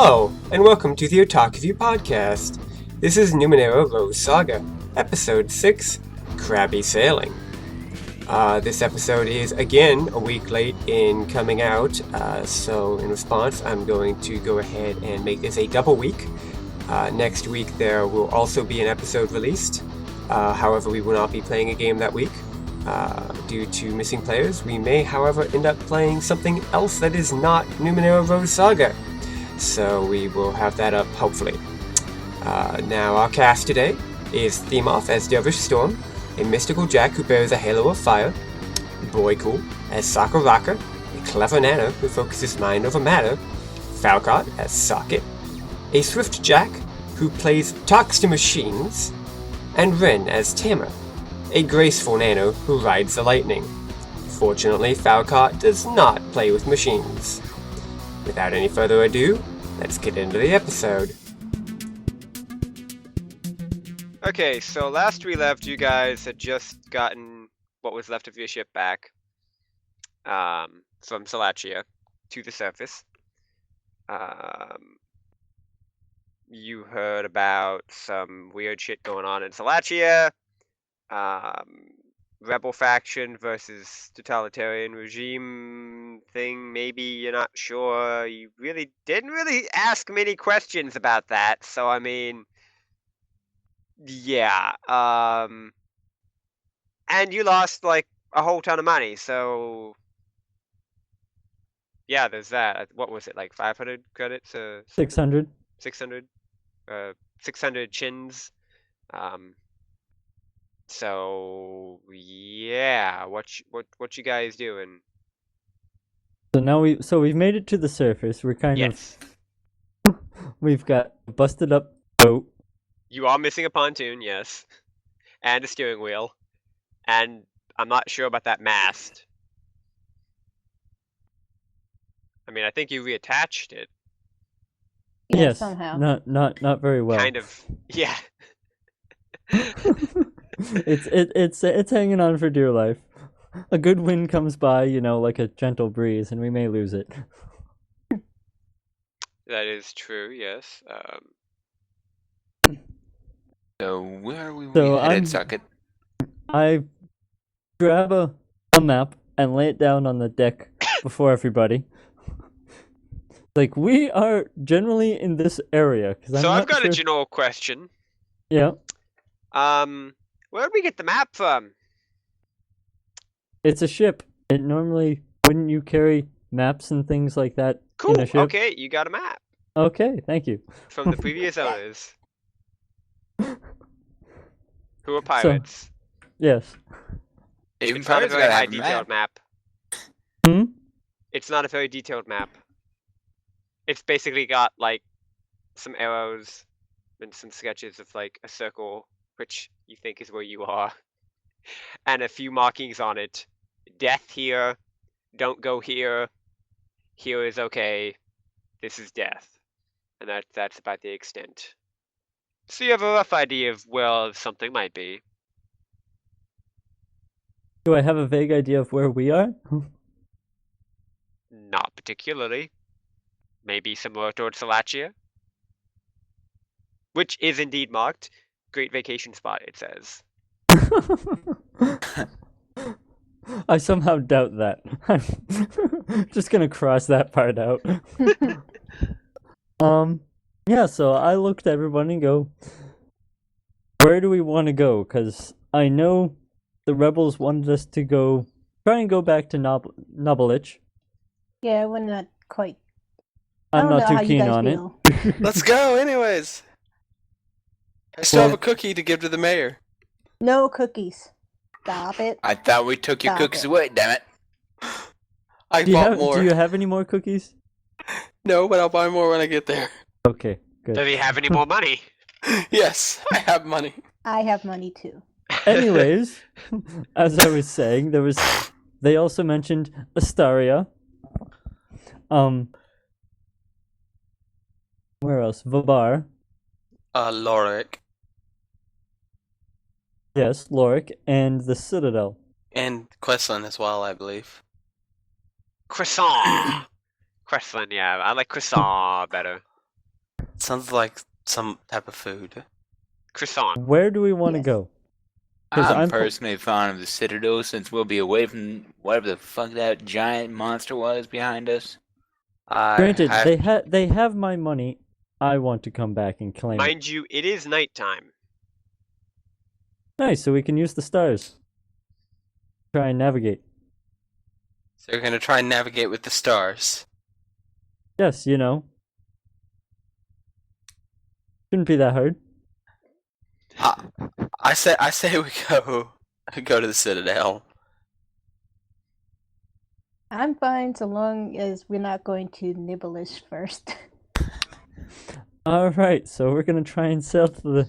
Hello, and welcome to the Otaku View podcast. This is Numenera Rose Saga, Episode 6, Crabby Sailing. This episode is, again, a week late in coming out, so in response, I'm going to go ahead and make this a double week. Next week, there will also be an episode released. However, we will not be playing a game that week. Due to missing players, we may, however, end up playing something else that is not Numenera Rose Saga. So we will have that up, hopefully. Now, our cast today is Themoth as Dervish Storm, a mystical Jack who bears a halo of fire, Boycool as Sakuraka, a clever Nana who focuses mind over matter, Falcott as Socket, a swift Jack who talks to machines, and Ren as Tamer, a graceful Nano who rides the lightning. Fortunately, Falcott does not play with machines. Without any further ado, let's get into the episode. Okay, so last we left, you guys had just gotten what was left of your ship back from Salachia to the surface. You heard about some weird shit going on in Salachia. Rebel faction versus totalitarian regime thing, maybe, you're not sure. You really didn't really ask many questions about that, so I mean, yeah. And you lost like a whole ton of money, so yeah, there's that. What was it, like 500 credits? 600. 600? 600 chins. So yeah, what you guys doing? So now we've made it to the surface. We're kind Yes. of we've got a busted up boat. You are missing a pontoon, yes. And a steering wheel. And I'm not sure about that mast. I mean, I think you reattached it. Yeah, Yes, somehow. not very well. Kind of. Yeah. It's hanging on for dear life. A good wind comes by, like a gentle breeze, and we may lose it. That is true, yes. So where are we So headed, Socket? I grab a map and lay it down on the deck before everybody. Like, we are generally in this area. So I've got a general question. Yeah. Where did we get the map from? It's a ship. It normally, wouldn't you carry maps and things like that Cool, in a ship? okay, you got a map. Okay, thank you. From the previous owners. Who are pirates. Yes. Even It's not a pirates very gotta high have a detailed map. Hmm? It's not a very detailed map. It's basically got like some arrows and some sketches of like a circle, which you think is where you are, and a few markings on it. Death here, don't go here, here is okay, this is death. And that's about the extent. So you have a rough idea of where something might be. Do I have a vague idea of where we are? Not particularly. Maybe somewhere towards Salachia. Which is indeed marked. Great vacation spot, it says. I somehow doubt that. I'm just gonna cross that part out. Yeah, so I looked at everyone and go, where do we want to go? Because I know the rebels wanted us to try and go back to Nobelich. Yeah, we're not quite. I'm I don't not know too how you keen guys on feel. it. Let's go, anyways. I still Well- have a cookie to give to the mayor. No cookies. Stop it. I thought we took your Stop cookies it. away, damn it. I Do you, bought have, more. do you have any more cookies? No, but I'll buy more when I get there. Okay, good. Does he have any more money? Yes, I have money. I have money too. Anyways, as I was saying, they also mentioned Astaria. Where else? Vabar. Lorik. Yes, Lorik, and the Citadel. And Questlin as well, I believe. Croissant. Questlin, yeah, I like croissant better. Sounds like some type of food. Croissant. Where do we want to Yes. go? 'Cause I'm I'm- personally fond of the Citadel since we'll be away from whatever the fuck that giant monster was behind us. Granted, they have my money. I want to come back and claim it. Mind you, it is nighttime. Nice, so we can use the stars. Try and navigate. So you're gonna try and navigate with the stars. Yes, you know. Shouldn't be that hard. I say we go to the Citadel. I'm fine so long as we're not going to Nibblish first. Alright, so we're gonna try and sail to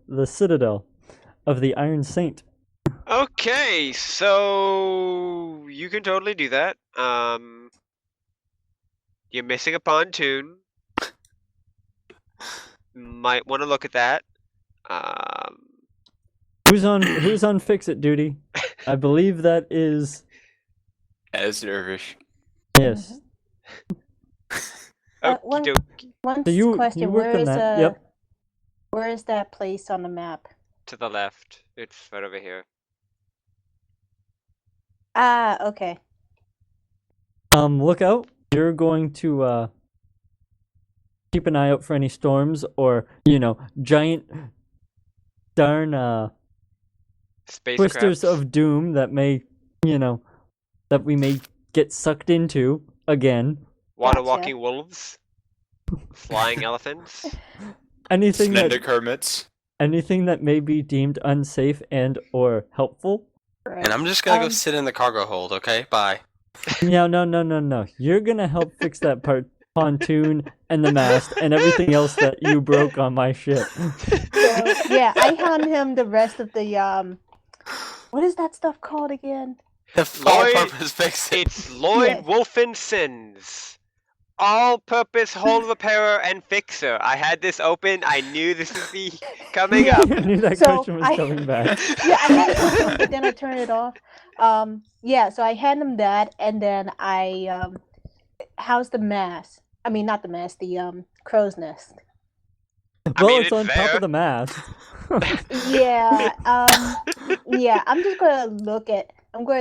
the Citadel of the Iron Saint. Okay, so you can totally do that. You're missing a pontoon. Might want to look at that. Who's on fix it duty? I believe that is As Dervish. yes. One So you question: work where on is that. Yep. where is that place on the map? To the left. It's right over here. Ah, okay. Look out. You're going to keep an eye out for any storms or, giant darn Space twisters crabs. of doom that may, that we may get sucked into again. Water Gotcha. walking wolves. Flying elephants. Anything Slender that Kermits. anything that may be deemed unsafe and or helpful. Right. And I'm just gonna go Um, sit in the cargo hold, okay? Bye. No. You're gonna help fix that pontoon and the mast and everything else that you broke on my ship. So, yeah, I hand him the rest of the what is that stuff called again? The all-purpose fix it. It's Lloyd Yes. Wolfenson's all-purpose hull repairer and fixer. I had this open. I knew this would be coming Yeah. up. I knew that So, question was I- coming back. Yeah, I had it open, but then I turned it off. Yeah, so I hand him that, and then I how's the mast? I mean, not the mast, the crow's nest. Well, mean, it's it's on top there. of the mast. Yeah, yeah. I'm going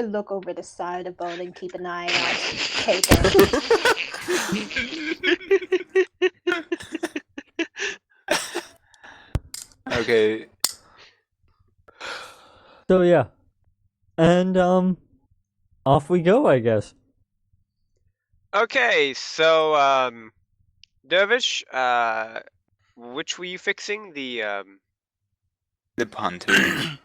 to look over the side of the boat and keep an eye on paper. Okay. So yeah, and off we go, I guess. Okay, so Dervish, which were you fixing? The The pontoon.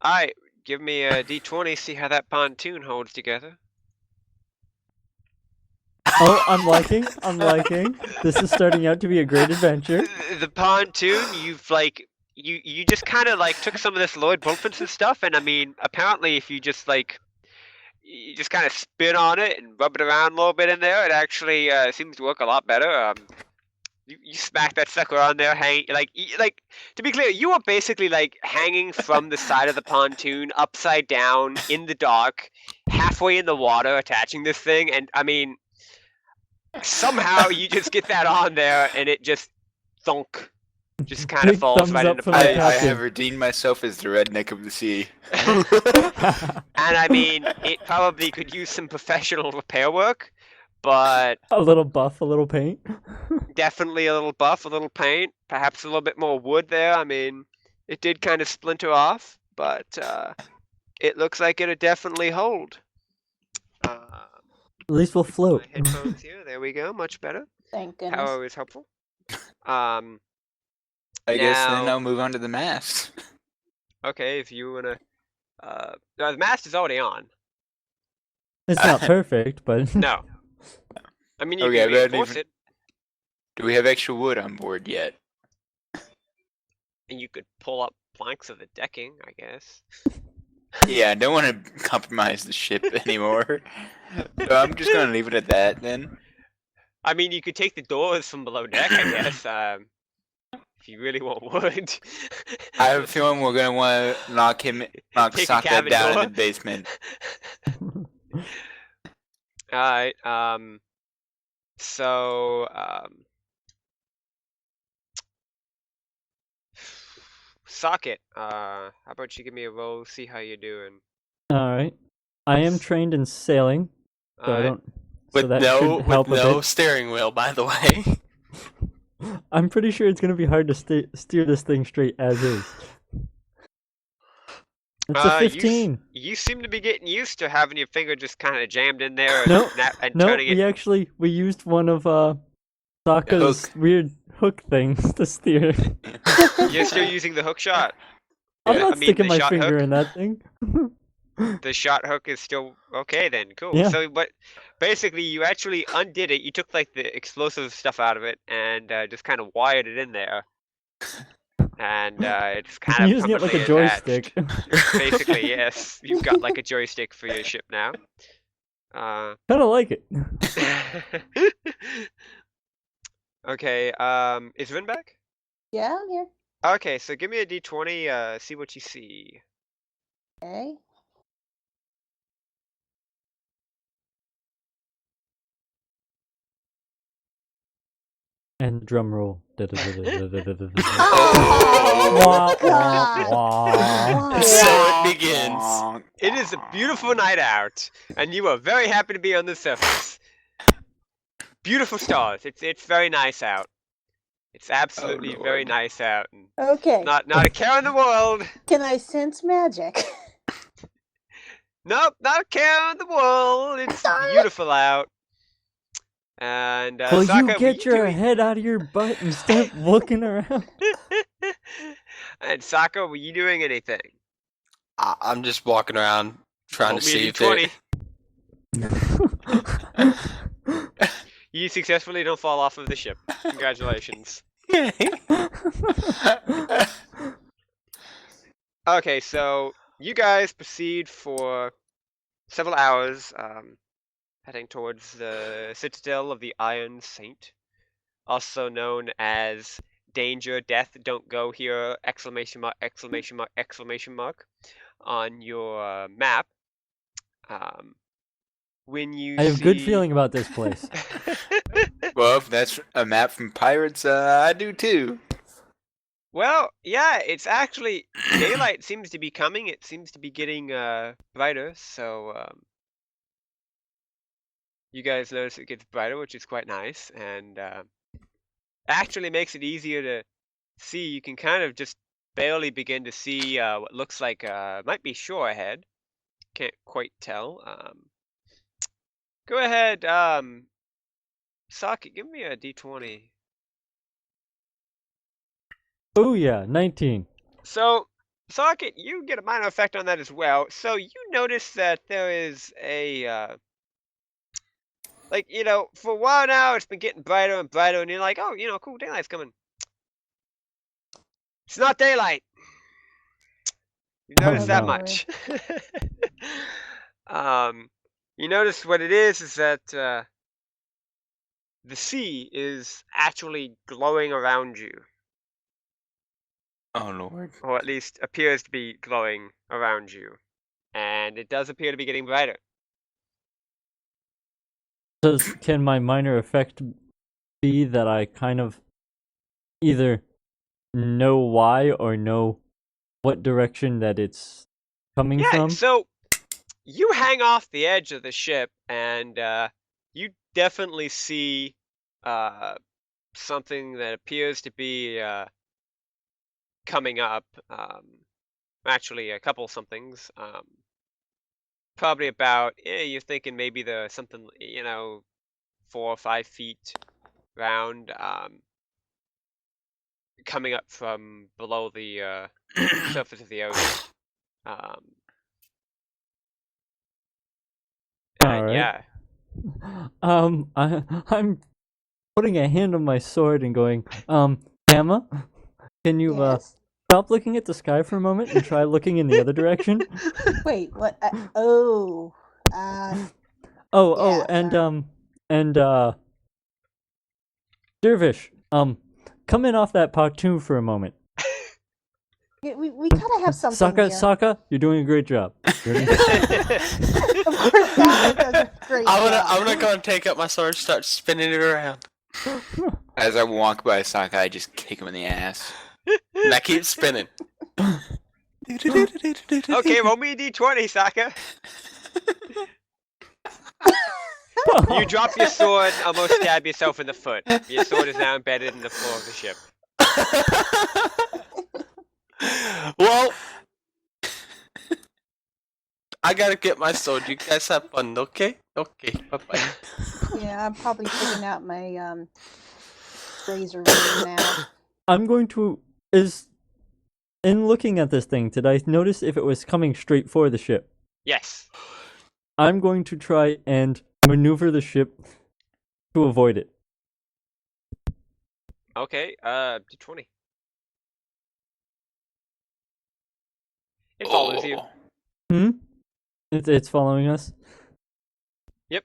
Alright, give me a D20, see how that pontoon holds together. Oh, I'm liking. This is starting out to be a great adventure. The pontoon, you've like you just kind of like took some of this Lloyd Wolfenson stuff, and I mean, apparently, if you just like you just kind of spin on it and rub it around a little bit in there, it actually seems to work a lot better. You smack that sucker on there, hang like to be clear, you are basically like hanging from the side of the pontoon, upside down in the dark, halfway in the water, attaching this thing, and I mean, somehow you just get that on there, and it just thunk. Just kind of Big falls thumbs right up into from place. the I captain. have redeemed myself as the redneck of the sea. And I mean, it probably could use some professional repair work, but A little buff, a little paint. definitely a little buff, a little paint, perhaps a little bit more wood there. I mean, it did kind of splinter off, but it looks like it'll definitely hold. At least we'll float. My headphones here, there we go, much better. Thank goodness. How always helpful. I guess then Now- I'll move on to the mast. Okay, if you wanna, the mast is already on. It's not perfect, but No. I mean, you Okay, can but I didn't reinforce even- it, Do we have extra wood on board yet? and you could pull up planks of the decking, I guess. Yeah, I don't want to compromise the ship anymore. So I'm just gonna leave it at that then. I mean, you could take the doors from below deck, I guess, if you really want wood. I have a feeling we're gonna want to knock Take a Sokka cabin down door. in the basement. Alright, so, Socket, how about you give me a roll, see how you're doing? Alright. I am trained in sailing, so I Alright. don't. So With that no should help with a no bit. steering wheel, by the way. I'm pretty sure it's gonna be hard to steer this thing straight as is. It's a 15. You seem to be getting used to having your finger just kind of jammed in there No, and No, turning it. we used one of Sokka's hook. weird hook things to steer. You're still using the hook shot. I'm Yeah, not I mean, sticking the my shot finger hook? in that thing. The shot hook is still okay then. Cool. Yeah. So, but basically, you actually undid it. You took like the explosive stuff out of it and just kind of wired it in there. And it's kind I'm of using it like a permanently joystick. attached. Basically, yes. You've got like a joystick for your ship now. Kind of like it. Okay. Is Rin back? Yeah, I'm here. Okay, so give me a d20. See what you see. Okay. And drum roll. Oh, Wah, God. wah. So it begins. It is a beautiful night out, and you are very happy to be on the surface. Beautiful stars. It's very nice out. It's absolutely very Lord. nice out. And Okay. not a care in the world. Can I sense magic? Nope, not a care in the world. It's beautiful out. And Will Sokka, you were get your doing... head out of your butt and start looking around? And Sokka, were you doing anything? I'm just walking around trying Roll to me a see if they. D20. You successfully don't fall off of the ship. Congratulations. Okay, so you guys proceed for several hours, heading towards the Citadel of the Iron Saint, also known as Danger, Death, Don't Go Here, exclamation mark, exclamation mark, exclamation mark, on your map. When you I have see... good feeling about this place. Well, if that's a map from Pirates, I do too. Well, yeah, it's actually daylight seems to be coming. It seems to be getting brighter. So you guys notice it gets brighter, which is quite nice, and actually makes it easier to see. You can kind of just barely begin to see what looks like might be shore ahead. Can't quite tell. Go ahead, Socket, give me a d20. Oh yeah, 19. So, Socket, you get a minor effect on that as well. So you notice that there is a, like, you know, for a while now, it's been getting brighter and brighter, and you're like, oh, you know, cool, daylight's coming. It's not daylight. You notice that no. much. You notice what it is that the sea is actually glowing around you. Oh Lord. Or at least appears to be glowing around you. And it does appear to be getting brighter. Can my minor effect be that I kind of either know why or know what direction that it's coming Yeah, from? so you hang off the edge of the ship and you definitely see something that appears to be coming up. Actually, a couple somethings. Probably about, you're thinking maybe something, you know, 4 or 5 feet round, coming up from below the surface of the ocean. And Alright. yeah, I'm putting a hand on my sword and going, Gamma, can you Yes. stop looking at the sky for a moment and try looking in the other direction? Wait, what? Oh, Yeah, and Dervish, come in off that pontoon for a moment. we gotta have something here. Sokka, you're doing a great job. Ready? Of course, that does a great job. I'm gonna go and take up my sword, start spinning it around, As I walk by Saga, I just kick him in the ass. and I keep spinning. Okay, roll me a d20, Saga. You drop your sword and almost stab yourself in the foot. Your sword is now embedded in the floor of the ship. Well, I gotta get my sword. You guys have fun, okay? Okay, bye-bye. Yeah, I'm probably taking out my razor right now. I'm going to in looking at this thing, did I notice if it was coming straight for the ship? Yes. I'm going to try and maneuver the ship to avoid it. Okay, d20. It follows you. Hmm? It's following us? Yep.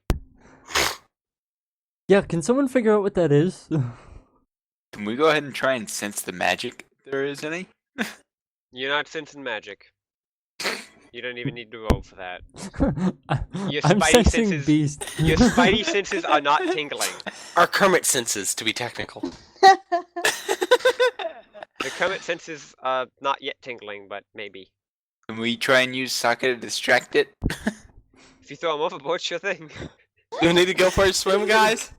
Yeah, can someone figure out what that is? Can we go ahead and try and sense the magic if there is any? You're not sensing magic. You don't even need to roll for that. Your I'm spidey sensing senses- beast. Your spidey senses are not tingling. Our Kermit senses, to be technical. The Kermit senses are not yet tingling, but maybe. Can we try and use Saga to distract it? If you throw him overboard, sure thing. You need to go for a swim, guys?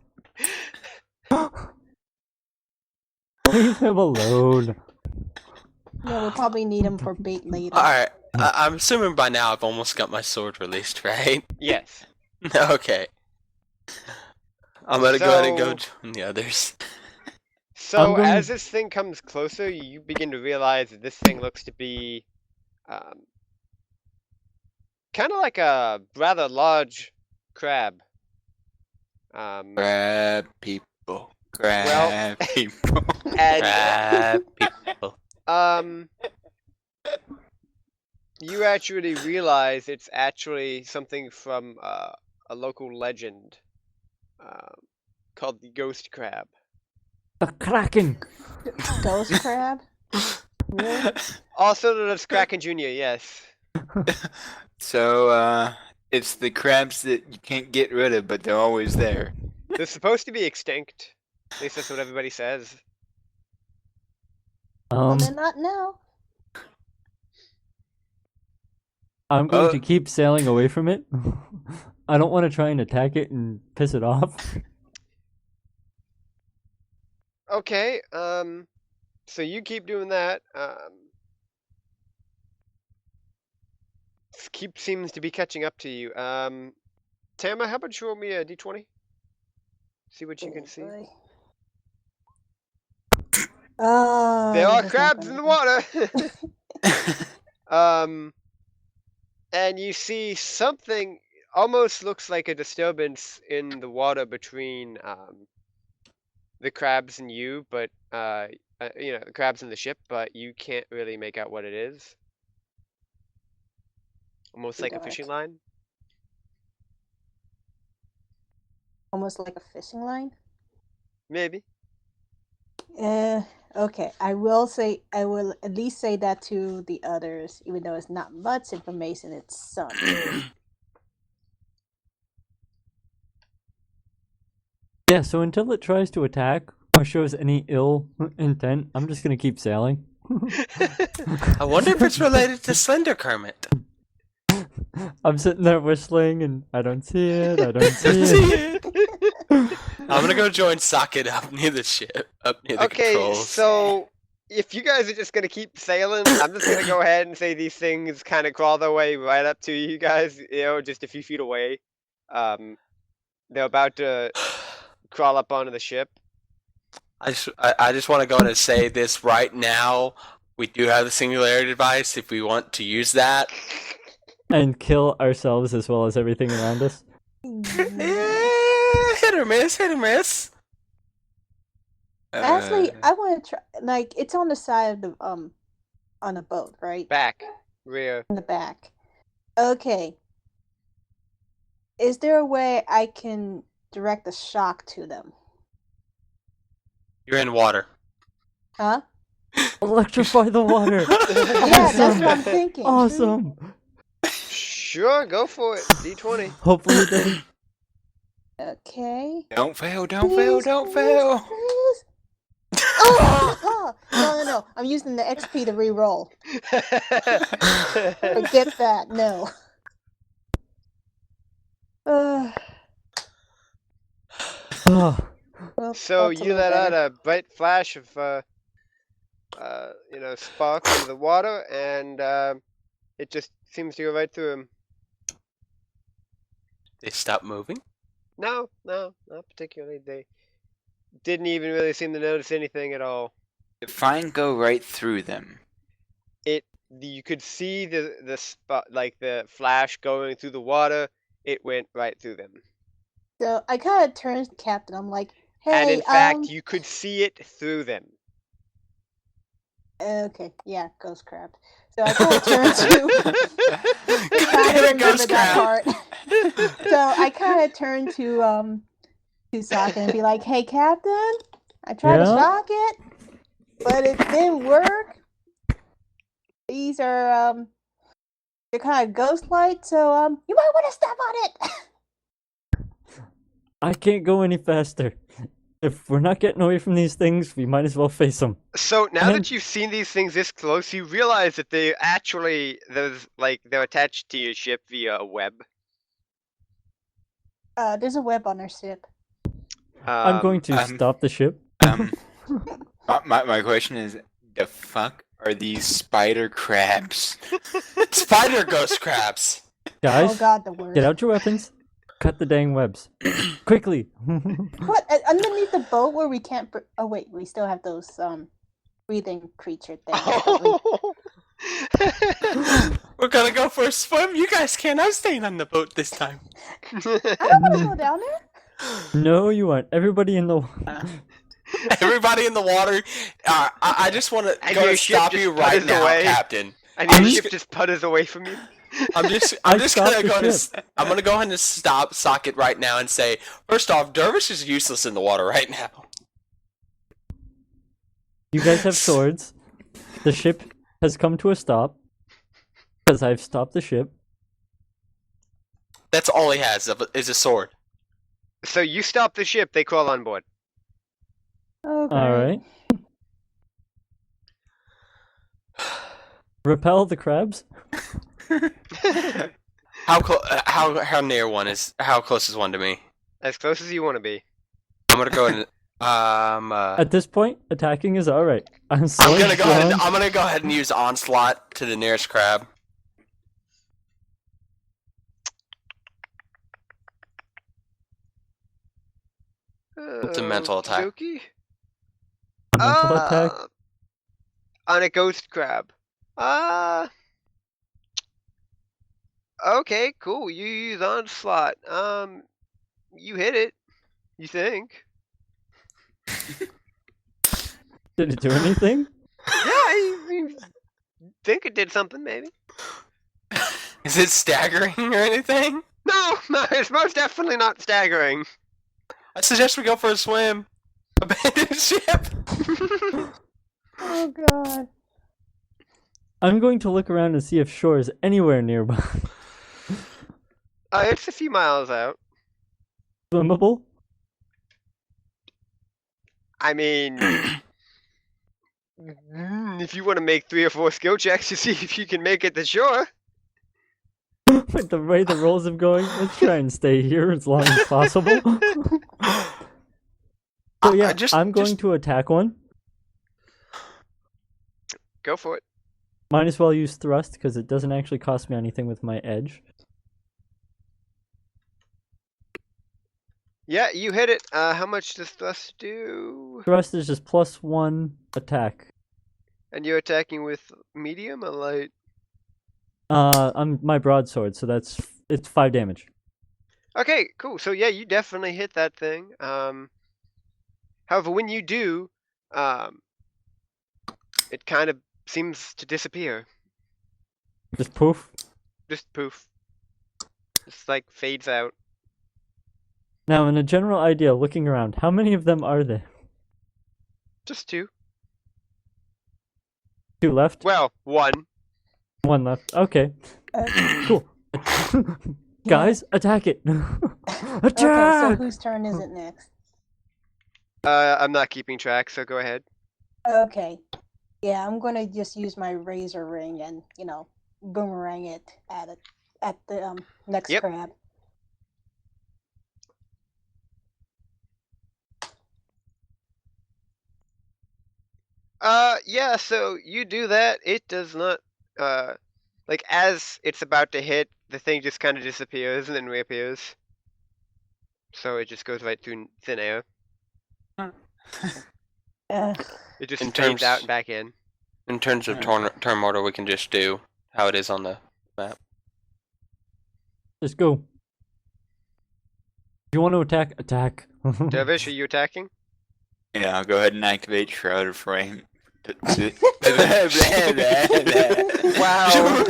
Leave him alone. Yeah, we'll probably need him for bait later. Alright, I'm assuming by now I've almost got my sword released, right? Yes. Okay. I'm gonna go ahead and go So- join the others. So I'm going- as this thing comes closer, you begin to realize that this thing looks to be kind of like a rather large crab. Grab people. Grab people. And Crab people. you actually realize it's actually something from a local legend called the ghost crab. The Kraken! Ghost crab? Really? Also known as Kraken Jr., yes. So, it's the crabs that you can't get rid of, but they're always there. They're supposed to be extinct. At least that's what everybody says. Well, they're not now. I'm going to keep sailing away from it. I don't want to try and attack it and piss it off. Okay, so you keep doing that. Keep seems to be catching up to you. Tama, how about you roll me a d20? See what you can see. Boy. There are that's not crabs in gonna the water. And you see something almost looks like a disturbance in the water between the crabs and you, but you know, the crabs in the ship, but you can't really make out what it is. Almost like a fishing line. Almost like a fishing line. Maybe. Okay. I will at least say that to the others, even though it's not much information. It's some. Yeah, so until it tries to attack or shows any ill intent, I'm just gonna keep sailing. I wonder if it's related to Slender Kermit. I'm sitting there whistling and I don't see it, I don't see it. I'm gonna go join Socket up near the ship, up near the Okay, controls. so if you guys are just gonna keep sailing, I'm just gonna go ahead and say these things kind of crawl their way right up to you guys, you know, just a few feet away. They're about to crawl up onto the ship. I just want to go ahead and say this right now. We do have the singularity device if we want to use that. And kill ourselves as well as everything around us. Hit or miss, hit or miss. Actually, I want to try. Like, it's on the side of the on a boat, right? Back, rear. In the back. Okay. Is there a way I can direct a shock to them? You're in water. Huh? Electrify the water! Yeah, that's what I'm thinking. Awesome! Sure, go for it. D20. Hopefully it doesn't. Okay. Don't fail, don't fail, don't Please, fail. please. Oh, no, no. I'm using the XP to re-roll. Forget that. No. Oh, Well, So that's a you little let out better. a bright flash of, spark into the water, and it just seems to go right through him. They stop moving? No, not particularly. They didn't even really seem to notice anything at all. Define go right through them. You could see the spot, like the flash going through the water. It went right through them. So I kind of turned to the captain. I'm like, hey, And in fact, you could see it through them. Okay, yeah, ghost crab. So I kind of turned to. Kind of remember Ghost that crab. part. So I kind of turned to Saga and be like, "Hey, Captain, I tried to Yeah? shock it, but it didn't work. These are they're kind of ghost light, so you might want to step on it." I can't go any faster. If we're not getting away from these things, we might as well face them. So now And- that you've seen these things this close, you realize that they actually they're attached to your ship via a web. There's a web on our ship. I'm going to um, stop the ship. My question is, the fuck are these spider crabs? Spider ghost crabs. Oh Guys, God, the word. get out your weapons. Cut the dang webs. Quickly. What underneath the boat where we can't? Oh wait, we still have those breathing creature things. don't we? We're gonna go for a swim. You guys can't. I'm staying on the boat this time. I don't want to go down there. No, you aren't. Everybody in the... Everybody in the water. I just want to And go your and ship stop just you right putters now, away. Captain. And your I'm ship just- just putters away from you. I'm just I gonna stopped the go to. ship. I'm gonna go ahead and stop Socket right now and say, first off, Dervish is useless in the water right now. You guys have swords. The ship has come to a stop. Because I've stopped the ship. That's all he has is a sword. So you stop the ship, they crawl on board. Oh, great. Alright. Repel the crabs? How near one is? How close is one to me? As close as you want to be. I'm gonna go and At this point, attacking is alright. I'm slowing I'm down. gonna go ahead and use onslaught to the nearest crab. It's a mental attack. Okey-dokey. A mental attack? On a ghost crab. Okay, cool. You use onslaught. You hit it. You think? Did it do anything? Yeah, I think it did something, maybe. Is it staggering or anything? No, it's most definitely not staggering. I suggest we go for a swim. Abandon ship. Oh God. I'm going to look around and see if shore is anywhere nearby. It's a few miles out. Swimmable? I mean, if you want to make 3 or 4 skill checks to see if you can make it to shore. With the way the rolls have going, let's try and stay here as long as possible. So yeah, I'm going to attack one. Go for it. Might as well use thrust because it doesn't actually cost me anything with my edge. Yeah, you hit it. How much does thrust do? Thrust is just +1 attack. And you're attacking with medium or light? I'm my broadsword, so it's 5 damage. Okay, cool. So yeah, you definitely hit that thing. However, when you do, it kind of seems to disappear. Just poof. Just poof. Just like fades out. Now, in a general idea, looking around, how many of them are there? Just 2. 2 left? Well, 1. 1 left. Okay. Cool. Guys, attack it! Okay, Attack! so whose turn is it next? I'm not keeping track, so go ahead. Okay. Yeah, I'm gonna just use my razor ring and boomerang it at the next Yep. crab. Yeah, so you do that. It does not, like, as it's about to hit, the thing just kind of disappears and then reappears. So it just goes right through thin air. It just In fades out terms- and back in. In terms of turn order, we can just do how it is on the map. Just go. If you want to attack, attack. Dervish, are you attacking? Yeah, I'll go ahead and activate Shroud of Flame. Wow.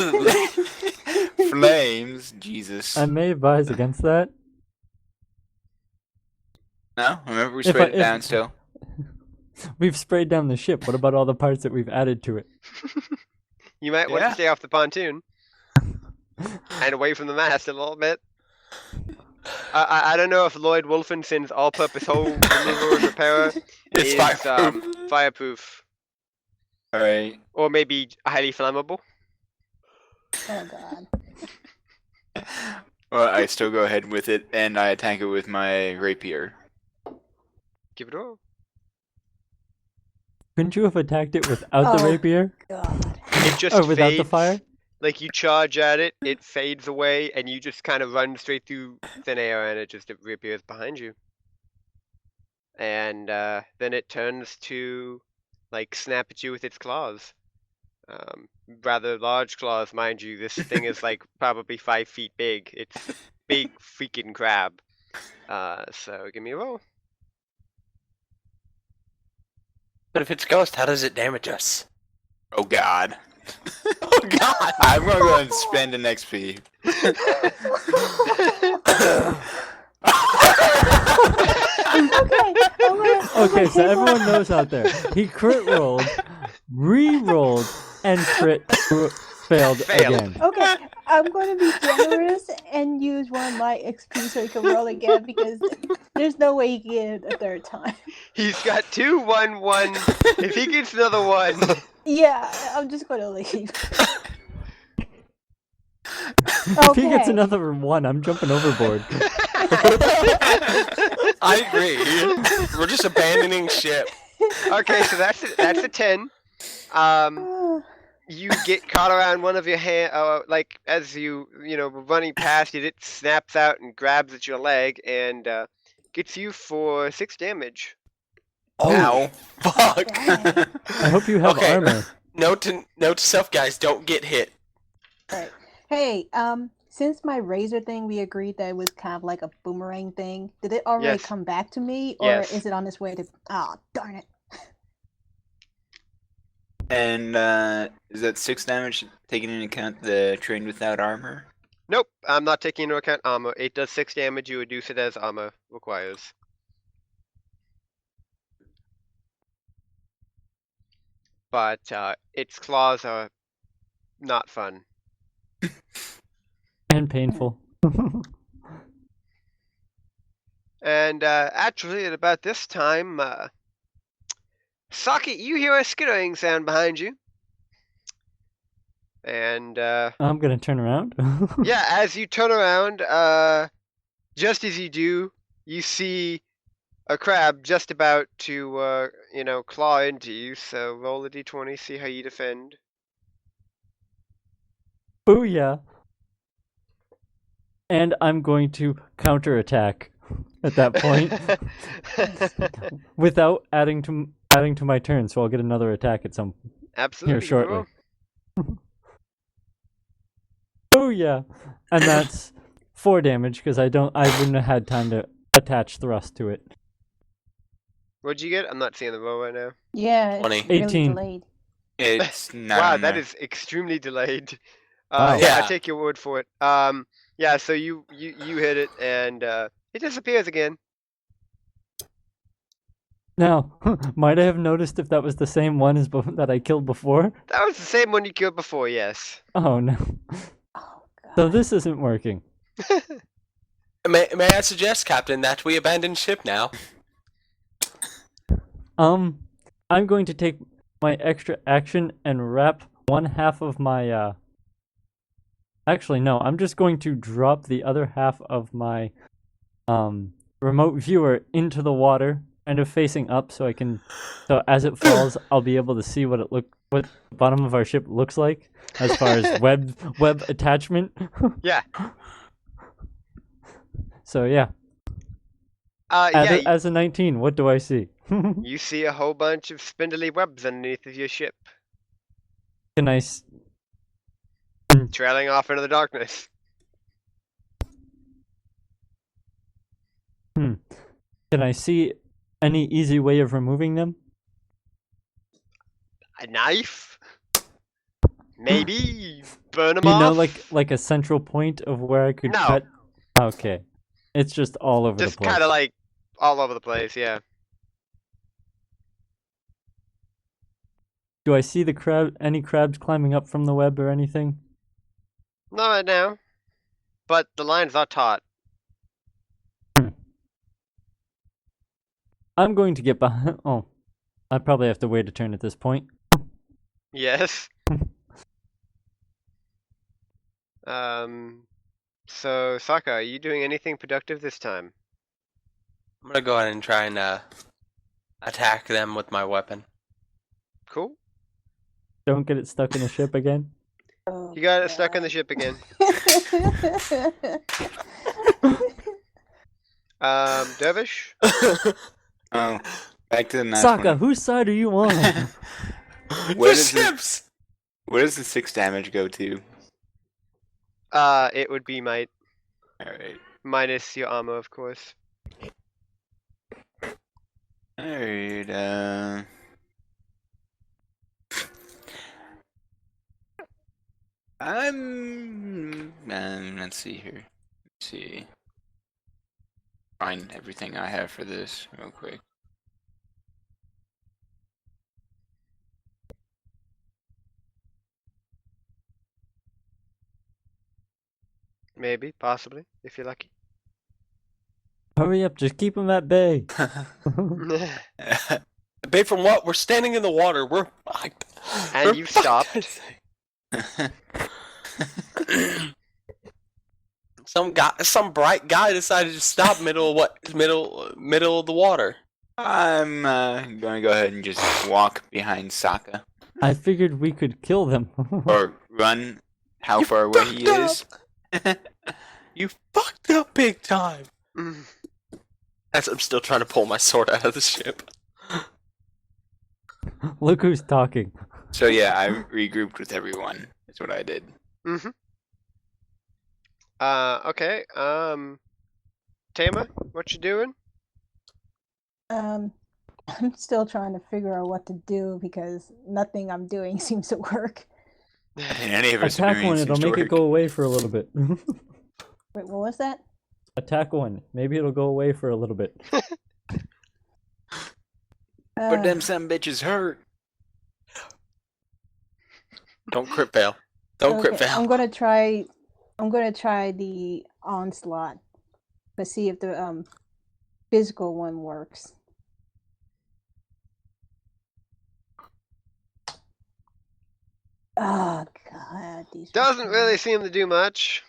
Flames, Jesus. I may advise against that. No, remember we If sprayed I- it down still. We've sprayed down the ship. What about all the parts that we've added to it? You might want Yeah. to stay off the pontoon. And away from the mast a little bit. I don't know if Lloyd Wolfenson's all-purpose hole remover and repairer It's is fireproof. fireproof. Alright. Or maybe highly flammable. Oh god. Well, I still go ahead with it, and I attack it with my rapier. Give it a roll. Couldn't you have attacked it without the Oh. rapier? God. It just Or without the fades. fire? Like you charge at it, it fades away, and you just kind of run straight through thin air, and it just reappears behind you. And then it turns to, like, snap at you with its claws. Rather large claws, mind you. This thing is like probably 5 feet big. It's a big freaking crab. So give me a roll. But if it's ghost, how does it damage us? Oh god. Oh god! I'm gonna go and spend an XP. Okay, so everyone knows out there. He crit rolled, re-rolled, and failed again. Okay, I'm going to be generous and use one of my XP so he can roll again because there's no way he can get it a third time. He's got 2, 1, 1. If he gets another 1, Yeah, I'm just going to leave. If he gets Okay. another one, I'm jumping overboard. I agree. We're just abandoning ship. okay, so that's a 10. You get caught around one of your hand, like as you were running past it, it snaps out and grabs at your leg and gets you for 6 damage. Ow. Fuck. Dang. I hope you have Okay. armor. Note to self, guys, don't get hit. Right. Hey, since my razor thing, we agreed that it was kind of like a boomerang thing. Did it already Yes. come back to me, or Yes. is it on its way to? Oh, darn it! And is that 6 damage taking into account the trained without armor? Nope, I'm not taking into account armor. It does 6 damage. You reduce it as armor requires. But its claws are not fun. And painful. And actually, at about this time, Socket, you hear a skittering sound behind you. And I'm gonna turn around. yeah, as you turn around, just as you do, you see a crab just about to, claw into you. So roll a d20, see how you defend. Booyah. And I'm going to counterattack at that point without adding to my turn, so I'll get another attack at some Absolutely. here shortly. Booyah! And that's 4 damage because I wouldn't have had time to attach thrust to it. What'd you get? I'm not seeing the roll right now. Yeah, 20. it's really 18. delayed. It's not Wow, on that there. is extremely delayed. Wow. Yeah, I Yeah. take your word for it. Yeah, so you hit it and it disappears again. Now, might I have noticed if that was the same one as that I killed before? That was the same one you killed before, yes. Oh no. Oh god. So this isn't working. May I suggest, Captain, that we abandon ship now? I'm going to take my extra action and wrap one half of my Actually, no, I'm just going to drop the other half of my remote viewer into the water, kind of facing up, so as it falls, I'll be able to see what the bottom of our ship looks like as far as web attachment. Yeah. So yeah, as a 19, what do I see? You see a whole bunch of spindly webs underneath of your ship, Can I? trailing off into the darkness. Can I see any easy way of removing them? A knife? Maybe burn them Do you off? know, like a central point of where I could No. cut? Okay, it's just all over Just the place. kind of like all over the place, yeah. Do I see any crabs climbing up from the web or anything? Not right now, but the lines are taut. I'm going to get behind. Oh, I probably have to wait a turn at this point. Yes. So Saka, are you doing anything productive this time? I'm gonna go ahead and try and attack them with my weapon. Cool. Don't get it stuck in the ship again. Oh, You got it stuck in the ship again. Dervish? Oh, back to the nice Saka, one. whose side are you on? Where The does the- ships! Where does the 6 damage go to? It would be Alright. minus your armor, of course. Alright, let's see here. Let's see. Find everything I have for this real quick. Maybe, possibly, if you're lucky. Hurry up, just keep him at bay. Bay from what? We're standing in the water. We're fucked. And We're you fucked. stopped. Some bright guy decided to stop middle of the water. I'm gonna go ahead and just walk behind Saka. I figured we could kill them. Or run how far away he fucked is. You fucked up big time. Mm. As I'm still trying to pull my sword out of the ship. Look who's talking. So yeah, I regrouped with everyone. That's what I did. Mm-hmm. Okay, Tama, what you doing? I'm still trying to figure out what to do because nothing I'm doing seems to work. Any of us Attack one, it'll make it go away for a little bit. Wait, what was that? Attack one, maybe it'll go away for a little bit. But them some bitches hurt. Don't crit fail. Don't crit fail. I'm gonna try the onslaught, but see if the physical one works. Oh god, these Doesn't really seem to do much.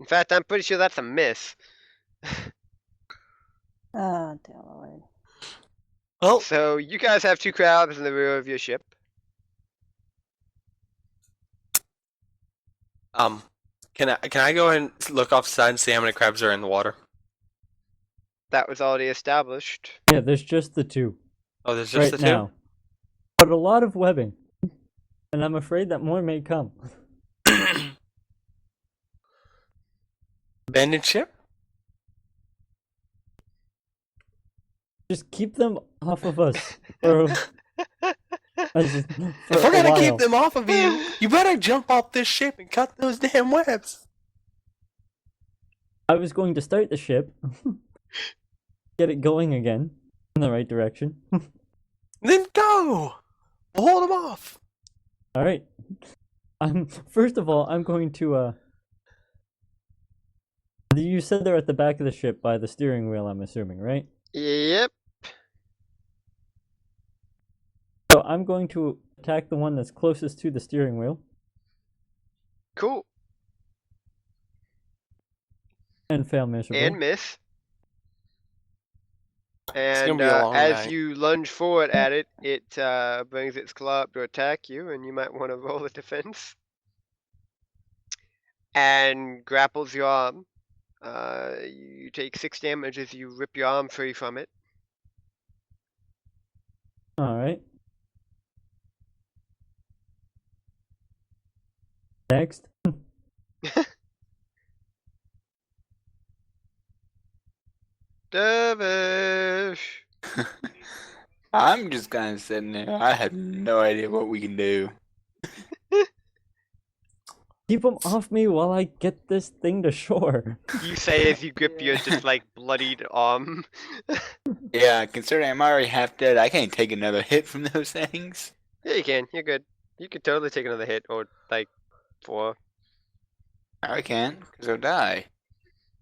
In fact, I'm pretty sure that's a miss. Oh dear lord. Well, So you guys have 2 crabs in the rear of your ship. can I go and look off the side and see how many crabs are in the water? That was already established. Yeah, there's just the 2 Oh, there's just right the now. But a lot of webbing. And I'm afraid that more may come. two. Abandoned ship? Just keep them off of us. For, If we're gonna keep them off of you, you better jump off this ship and cut those damn webs. I was going to start the ship, get it going again in the right direction. Then go. We'll hold them off. All right. First of all, I'm going to. You said they're at the back of the ship by the steering wheel. I'm assuming, right? Yep. So I'm going to attack the one that's closest to the steering wheel. Cool. And fail miserably. And miss. It's gonna And be a long as night. you lunge forward at it, it brings its claw up to attack you, and you might want to roll a defense. And grapples your arm. You take 6 damage as you rip your arm free from it. Alright. Next. Dervish! I'm just kind of sitting there. I have no idea what we can do. Keep them off me while I get this thing to shore. You say as you grip your just like bloodied arm. Yeah, considering I'm already half dead, I can't take another hit from those things. Yeah, you can. You're good. You could totally take another hit, or like 4. I can't, because I'll die.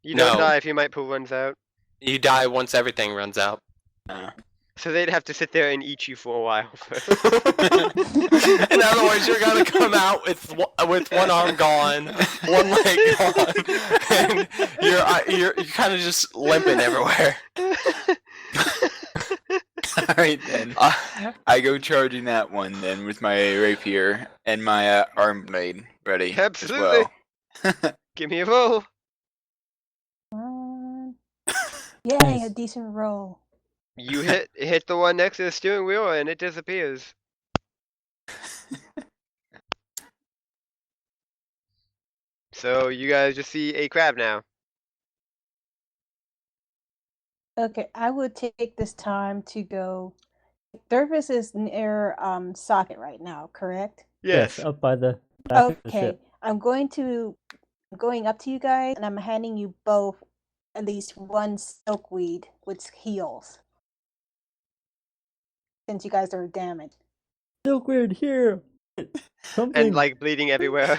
You don't No. die if your might pool runs out. You die once everything runs out. So they'd have to sit there and eat you for a while first. In other words, you're gonna come out with one arm gone, one leg gone, and you're kind of just limping everywhere. Alright then. I go charging that one then with my rapier and my arm blade ready Absolutely. as well. Give me a roll. Yay, Nice. a decent roll. You hit the one next to the steering wheel and it disappears. So you guys just see a crab now. Okay, I would take this time to go. Dervis is near socket right now, correct? Up by the back of the Okay, ship. I'm going up to you guys, and I'm handing you both at least one silkweed with heals, since you guys are damaged. Silkweed here. Something. And like bleeding everywhere.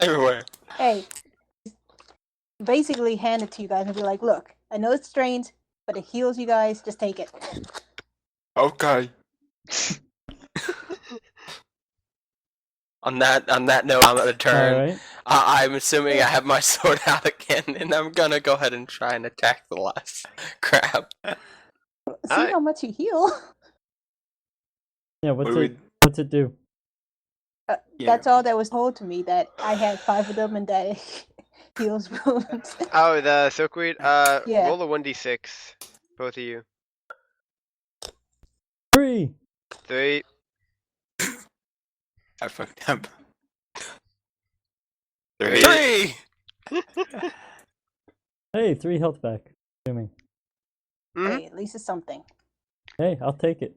Everywhere. Hey, basically hand it to you guys and be like, look, I know it's strange, but it heals you guys. Just take it. Okay. On that note, I'm gonna turn. Alright. I'm assuming I have my sword out again, and I'm gonna go ahead and try and attack the last crab. See Alright. how much you heal. Yeah, What do we- what's it do? Yeah. That's all that was told to me. That I had 5 of them and that it heals wounds. Oh, the silkweed. Yeah. Roll a 1d6, both of you. 3. 3. I fucked up. 3! Hey, 3 health back. Assuming. Mhm. Hey, at least it's something. Hey, I'll take it.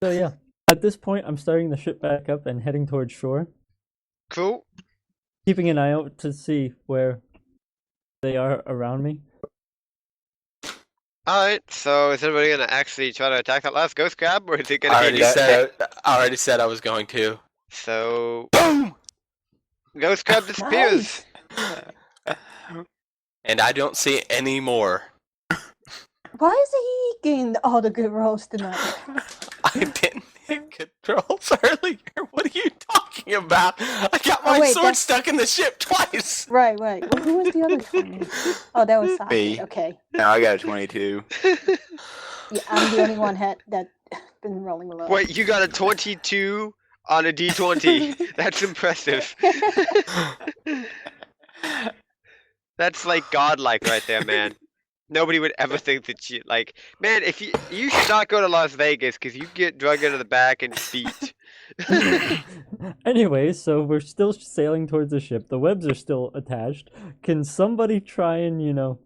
So yeah, at this point, I'm starting the ship back up and heading towards shore, Cool. keeping an eye out to see where they are around me. Alright, so is everybody gonna actually try to attack that last ghost crab, or is it I gonna already be said I was going to. So Boom! ghost crab disappears. And I don't see any more. Why is he getting all the good rolls tonight? I didn't hit controls earlier. What are you talking about? I got my wait, sword that's- stuck in the ship twice. Right. Well, who was the other one? Oh, that was Saga. Me. Okay. Now I got a 22. Yeah, I'm the only one that been rolling low. Wait, you got a 22 on a d20. That's impressive. That's like godlike right there, man. Nobody would ever think that you like, man. If you should not go to Las Vegas because you get drugged into the back and beat. Anyway, so we're still sailing towards the ship. The webs are still attached. Can somebody try and,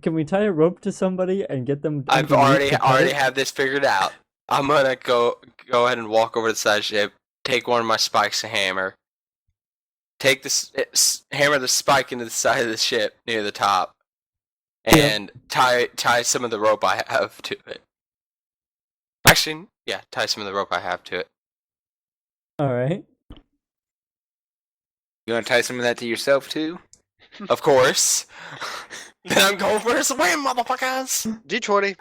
can we tie a rope to somebody and get them? I've underneath the already boat? have this figured out. I'm gonna go ahead and walk over to the side of the ship, take one of my spikes and hammer, take this hammer the spike into the side of the ship near the top, and tie some of the rope I have to it. Actually, yeah, tie some of the rope I have to it. All right. You want to tie some of that to yourself too? Of course. Then I'm going for a swim, motherfuckers! D20.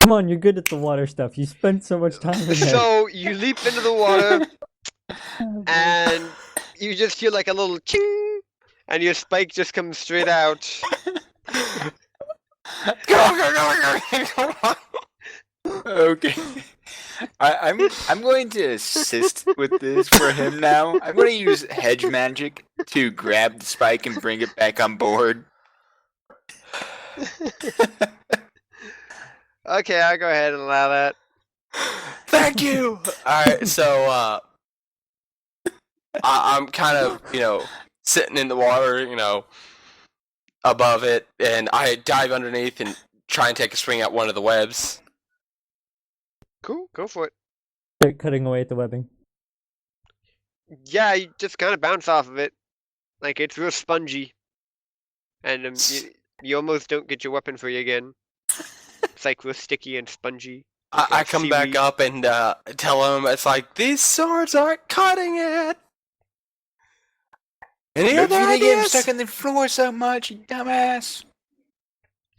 Come on, you're good at the water stuff. You spent so much time in there. So you leap into the water, Oh, boy. and you just feel like a little ching, and your spike just comes straight out. Go! Okay. I'm going to assist with this for him now. I'm going to use hedge magic to grab the spike and bring it back on board. Okay, I'll go ahead and allow that. Thank you! Alright, so, I'm kind of, sitting in the water, above it, and I dive underneath and try and take a swing at one of the webs. Cool, go for it. Start cutting away at the webbing. Yeah, you just kind of bounce off of it. Like, it's real spongy. And you almost don't get your weapon free again. It's like real sticky and spongy. I come back seaweed. up and tell him, it's like, these swords aren't cutting it! Any Don't other you think I'm ideas? stuck in the floor so much, you dumbass?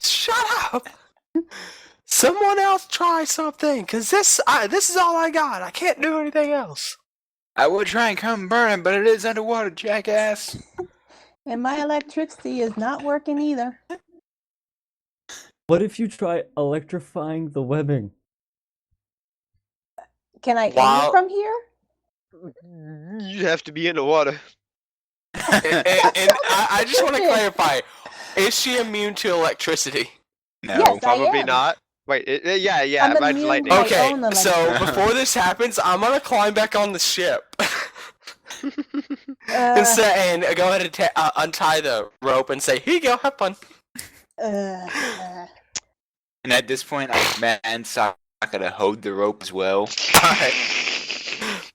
Shut up! Someone else try something, cause this is all I got. I can't do anything else. I would try and come burn him, but it is underwater, jackass. And my electricity is not working either. What if you try electrifying the webbing? Can I aim Wow. it from here? You have to be in the water. And I just want to clarify: is she immune to electricity? No. Yes, I Probably am. not. Wait, yeah, I'm mine's immune lightning. to my Okay, own so electricity. before this happens, I'm gonna climb back on the ship Uh, and go ahead and untie the rope and say, "Here you go, have fun." uh, And at this point, I command Saga to hold the rope as well. Alright.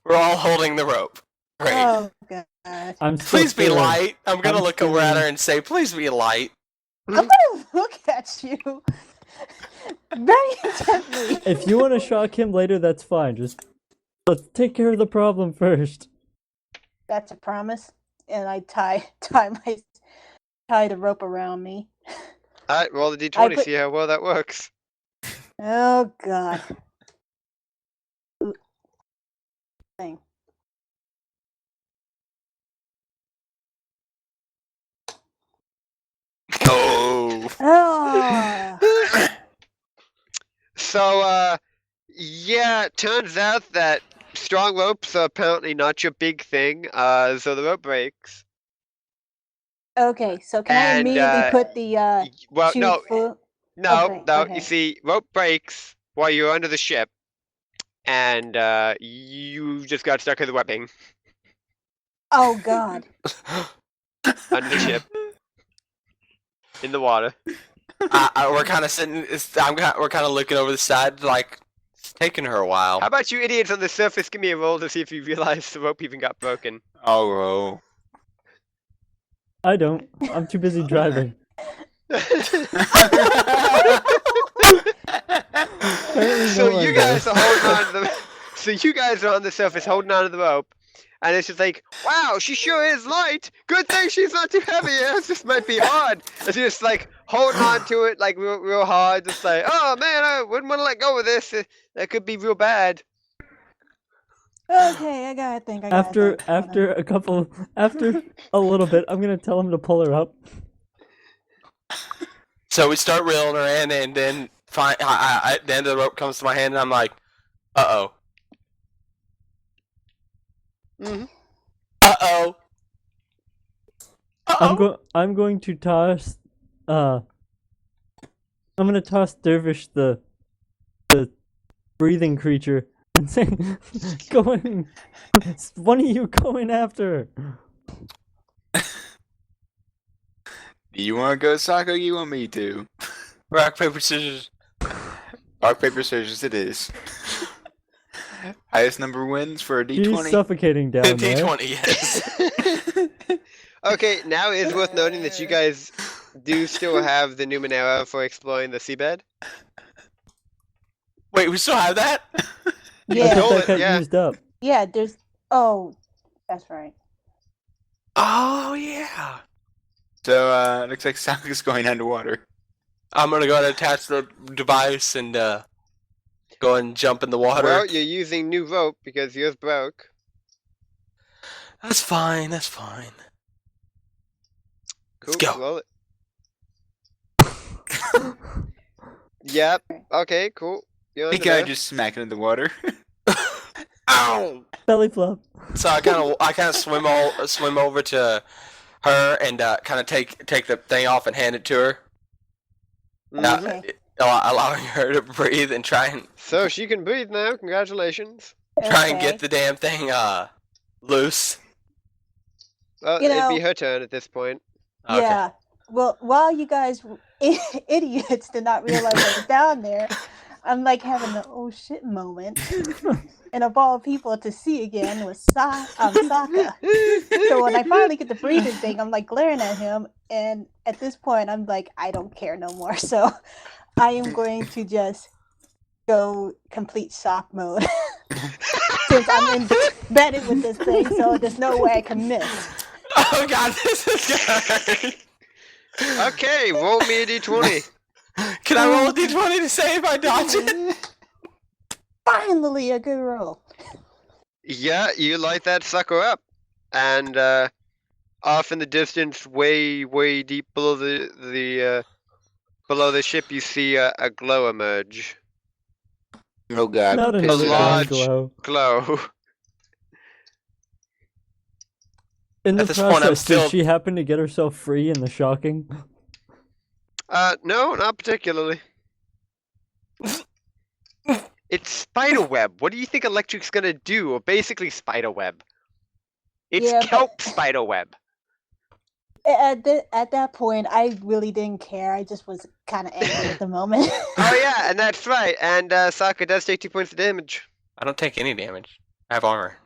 We're all holding the rope. Great. oh, God. I'm still Please be feeling- light. I'm gonna I'm look over at her feeling- and say, "Please be light." I'm gonna look at you very intently. If you want to shock him later, that's fine. Just let's take care of the problem first. That's a promise. And I tie the rope around me. Alright, roll the I d20, put- see how well that works. Oh, God. Ooh. Thing. Oh. Oh. So, yeah, it turns out that strong ropes are apparently not your big thing, so the rope breaks. Okay, so can I And, immediately put the Well, tube no, full? no, okay, no, okay. you see, rope breaks while you're under the ship, and, you just got stuck in the webbing Oh, God. under the ship. In the water. We're kind of sitting. We're kind of looking over the side, like it's taking her a while. How about you idiots on the surface give me a roll to see if you realize the rope even got broken? I'll roll. I don't. I'm too busy driving. Apparently So no you one guys does. are holding on to the So you guys are on the surface holding on to the rope, and it's just like, wow, she sure is light. Good thing she's not too heavy. This might be hard. And she's just like holding on to it like real hard, just like, oh man, I wouldn't want to let go of this. That could be real bad. Okay, I gotta think. After a little bit, I'm gonna tell him to pull her up. So we start reeling her in, and then the end of the rope comes to my hand, and I'm like, "Uh-oh, Mhm. uh-oh, uh-oh." I'm going to toss I'm gonna toss Dervish the breathing creature and say, "Going, one of you going after her." Do you want to go, Saga? Or you want me to? Rock, paper, scissors. Rock, paper, scissors it is. Highest number wins for a She's D20. suffocating down there. D20, yes. Okay, now it is worth noting that you guys do still have the Numenera for exploring the seabed. Wait, we still have that? I Yeah, thought Stole that it, got yeah. used up. yeah. There's. Oh, that's right. Oh yeah. So, looks like Saga's going underwater. I'm gonna go ahead and attach the device and go and jump in the water. Well, you're using new rope because yours broke. That's fine. That's fine. Cool. Let's go. Roll it. Yep. Okay. Cool. You're The under guy there. just smacking in the water. Ow! Belly flop. So I kind of swim over to her and kind of take the thing off and hand it to her, Mhm. Okay. allowing her to breathe and try So she can breathe now. Congratulations. and get Okay. the damn thing loose. Well, You it'd be know- her turn at this point. Okay. Yeah. Well, while you guys idiots did not realize I was down there, I'm like having the oh shit moment. And of all people to see again was Saga. So when I finally get the breathing thing, I'm like glaring at him, and at this point, I'm like, I don't care no more. So I am going to just go complete shock mode since I'm embedded with this thing. So there's no way I can miss. Oh god, this is good. Okay, roll me a d20. Can I roll a d20 to say if I dodge it? Finally, a good roll. Yeah, you light that sucker up, and off in the distance, way deep below below the ship, you see a glow emerge. Oh god. Not piss another it damn off. large- glow. Glow. In the At this point, I'm process, still- did she happen to get herself free in the shocking? No, not particularly. It's spiderweb. What do you think electric's gonna do? Or basically spiderweb. It's Yeah, but- kelp spiderweb. At that point, I really didn't care. I just was kind of angry at the moment. Oh yeah, and that's right. And Sokka does take 2 points of damage. I don't take any damage. I have armor.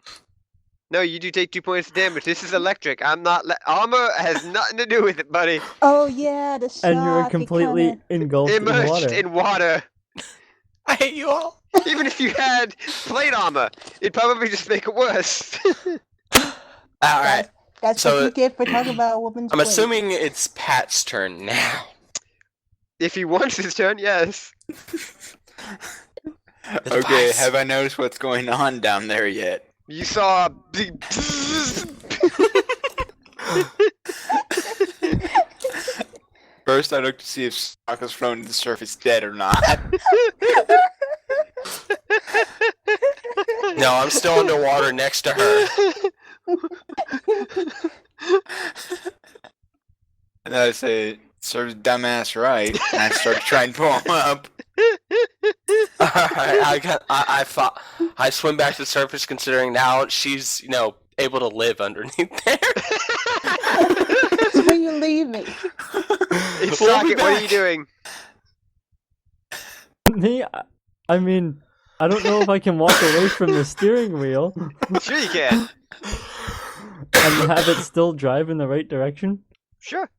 No, you do take 2 points of damage. This is electric. I'm not. Armor has nothing to do with it, buddy. Oh yeah, the shock. And you were it completely kinda- engulfed in Immersed water. in water. I hate you all. Even if you had plate armor, it'd probably just make it worse. All right. That's So, what you get for talking about a woman's I'm weight. assuming it's Pat's turn now. If he wants his turn, yes. The Okay, device. have I noticed what's going on down there yet? You saw a big. First, I look to see if Sokka's flown to the surface dead or not. No, I'm still underwater next to her. And then I say, serves dumbass right. And I start to try and pull him up. Alright, I swim back to the surface considering now she's, able to live underneath there. So you leave me. It's We'll be Socket, what are you back. doing? Me, I mean, I don't know if I can walk away from the steering wheel Sure you can. and have it still drive in the right direction. Sure.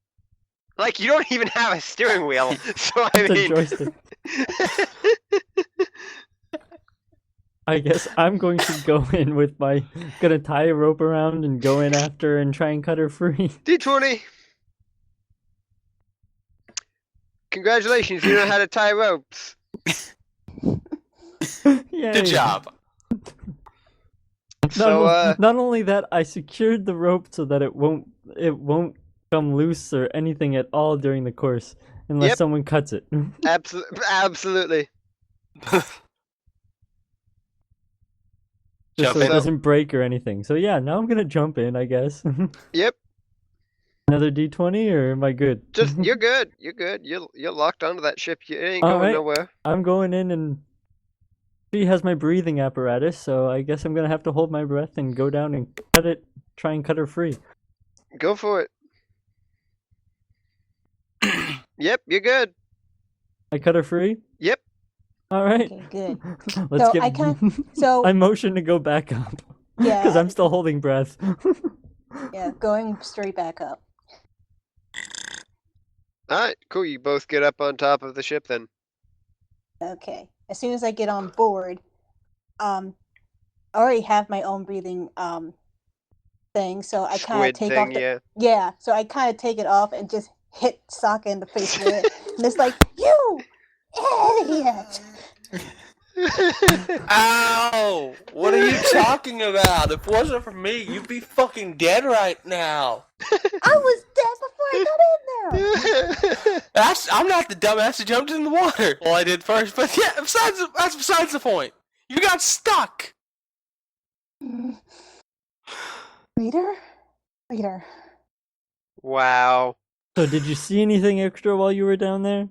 Like, you don't even have a steering wheel, so I It's a mean... joystick. I guess I'm going to go in with gonna tie a rope around and go in after her and try and cut her free. D20. Congratulations, you know how to tie ropes. Yay. Good job. Not only that, I secured the rope so that it won't come loose or anything at all during the course unless Yep. someone cuts it. Absolutely. Just so Jump it in. doesn't break or anything. So yeah, now I'm gonna jump in, I guess. Yep. Another D20 or am I good? Just, you're good. You're good. You're locked onto that ship. You ain't All going right. nowhere. I'm going in and she has my breathing apparatus, so I guess I'm gonna have to hold my breath and go down and try and cut her free. Go for it. Yep, you're good. I cut her free? Yep. Alright. Okay, good. Let's So get I can't- So I motion to go back up. Yeah. Because I'm still holding breath. yeah, going straight back up. Alright, cool. You both get up on top of the ship then. Okay. As soon as I get on board, I already have my own breathing thing, so I kind of Squid take thing, off the yeah. yeah, so I kind of take it off and just hit Sokka in the face with it, and it's like, you idiot! Ow! What are you talking about? If it wasn't for me, you'd be fucking dead right now. I was dead before I got in there. I'm not the dumbass who jumped in the water. Well, I did first, but yeah, that's besides the point. You got stuck. Reader. Wow. So did you see anything extra while you were down there?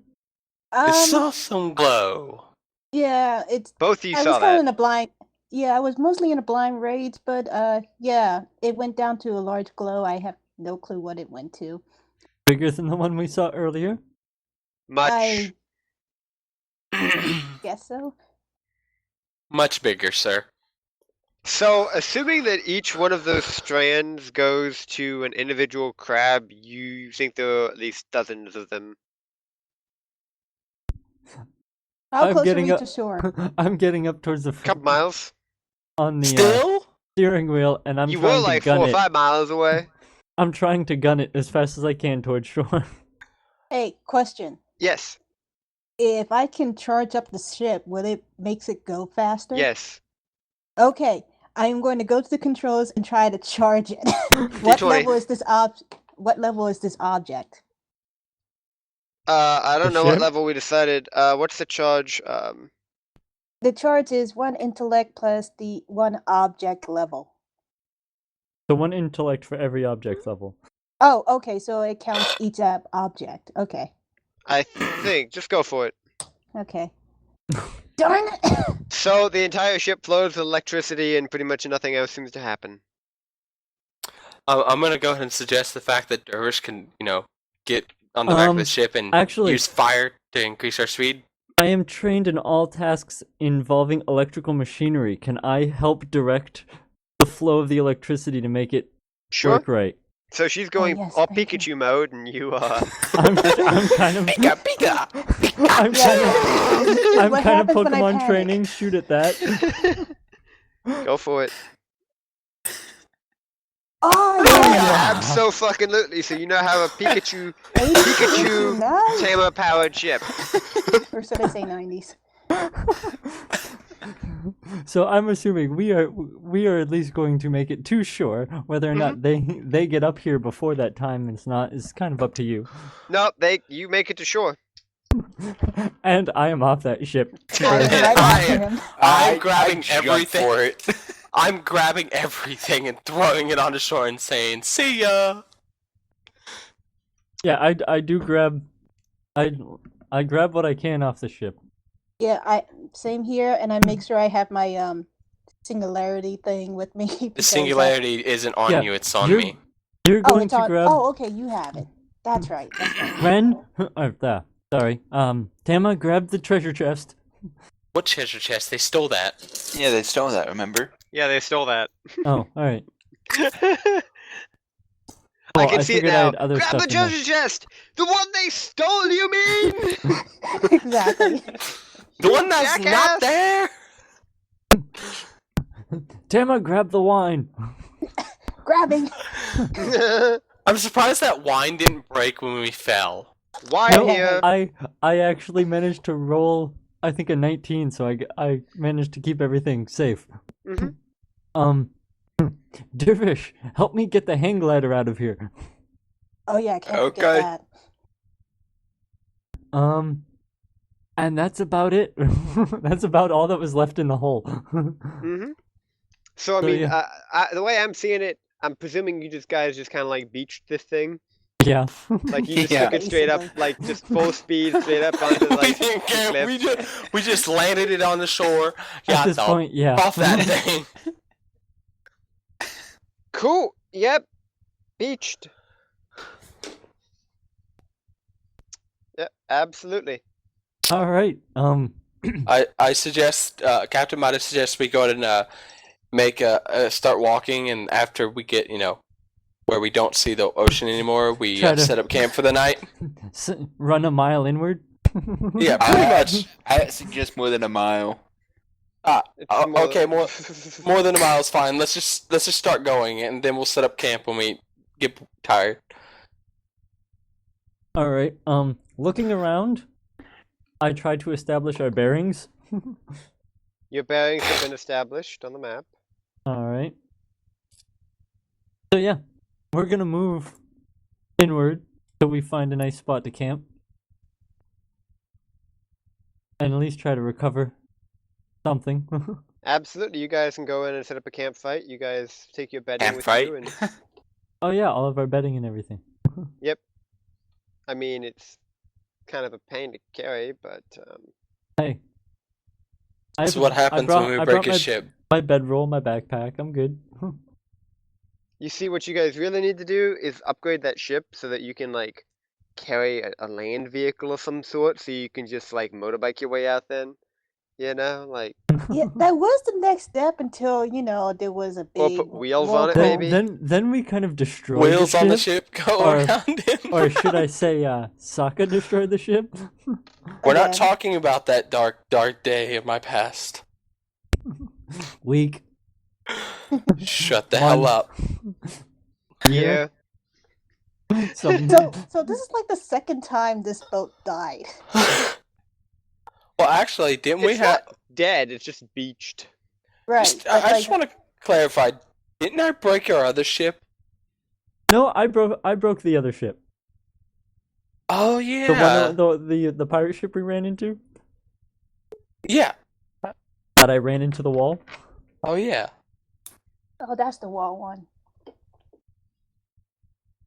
I saw some glow. Yeah, it's. Both of you I saw was kind of that. in a blind. Yeah, I was mostly in a blind rage, but yeah, it went down to a large glow. I have no clue what it went to. Bigger than the one we saw earlier? Much. I guess so. Much bigger, sir. So, assuming that each one of those strands goes to an individual crab, you think there are at least dozens of them. How I'm close are getting we up- to shore? I'm getting up towards the Couple miles? on the Still? steering wheel, and I'm You were trying like to gun 4 or it. 5 miles away. I'm trying to gun it as fast as I can towards shore. Hey, question. Yes. If I can charge up the ship, will it makes it go faster? Yes. Okay, I am going to go to the controls and try to charge it. What D20. level is this What level is this object? I don't The know what ship? level we decided. What's the charge? The charge is 1 intellect plus the 1 object level. So 1 intellect for every object level. Oh, okay, so it counts each object. Okay. I think. Just go for it. Okay. Darn it! So, the entire ship flows with electricity and pretty much nothing else seems to happen. I'm gonna go ahead and suggest the fact that Dervish can, get on the back of the ship and actually- use fire to increase our speed. I am trained in all tasks involving electrical machinery. Can I help direct the flow of the electricity to make it Sure. work right? So she's going yes, all thank you. Pikachu mode and you, I'm kind of Pika, pika! I'm What kind of happens when I Pokemon panic? training. Shoot at that. go for it. Oh, yeah. Abso-fucking-lutely. So you now have a Pikachu Nice. Tamer powered ship. Or should I say 90s? So I'm assuming we are at least going to make it to shore. Whether or not they get up here before that time is kind of up to you. No, you make it to shore. And I am off that ship. Right after him. I'm grabbing jumped everything. for it. I'm grabbing everything and throwing it onto shore and saying, "See ya." Yeah, I do grab I grab what I can off the ship. Yeah, same here, and I make sure I have my singularity thing with me. The because, singularity isn't on Yeah, you; it's on you're- me. You're Oh, going it's to on. grab Oh, okay, you have it. That's right. That's right. Ren. There. Sorry. Tama, grab the treasure chest. What treasure chest? They stole that. Yeah, they stole that, remember? Yeah, they stole that. Oh, all right. I Well, can see it figured I now. had other Grab stuff the in there. treasure chest! The one they stole, you mean? Exactly. The one that's Jackass! not there. Tama, grab the wine. Grabbing. I'm surprised that wine didn't break when we fell. Why No, here? I actually managed to roll, I think, a 19, so I managed to keep everything safe. Mhm. Dervish, help me get the hang glider out of here. Oh yeah, I can't Okay. forget that. And that's about it. That's about all that was left in the hole. Mm-hmm. So, I So, mean, yeah. the way I'm seeing it, I'm presuming you guys just kind of like beached this thing. Yeah. Like you just Yeah. took it straight up, like just full speed straight up onto We like didn't the care. cliff. We just landed it on the shore. At Got this point, yeah. off that thing. Cool. Yep. Beached. Yep. Absolutely. All right. I suggest Captain might have suggested we go ahead and make start walking, and after we get where we don't see the ocean anymore, we Try to- set up camp for the night. Run a mile inward. Yeah, pretty much. I suggest more than a mile. It's more Okay, more than a mile is fine. Let's just start going, and then we'll set up camp when we get tired. All right. Looking around, I try to establish our bearings. Your bearings have been established on the map. All right. So yeah, we're gonna move inward till we find a nice spot to camp, and at least try to recover something. Absolutely, you guys can go in and set up a campsite. You guys take your bedding with Campsite? you, and Oh yeah, all of our bedding and everything. I mean it's kind of a pain to carry, but Hey, That's what happens when we break a my, ship. My bedroll, my backpack. I'm good. you see what you guys really need to do is upgrade that ship so that you can like carry a land vehicle of some sort, so you can just like motorbike your way out. Then, like Yeah, that was the next step until there was a or big put wheels on it, roll maybe. Then we kind of destroyed Wheels the on the ship. ship go Or- around him. Or should I say, Saga destroyed the ship? We're not again. talking about that dark day of my past. Weak. Shut the hell Month. up. Yeah. Some- So this is like the second time this boat died. Well, actually, didn't we It's have? not dead. It's just beached. Right. Just, but, I like, just want to clarify. Didn't I break our other ship? No, I broke the other ship. Oh The yeah. one, the pirate ship we ran into. Yeah. That I ran into the wall. Oh yeah. Oh, that's the wall one.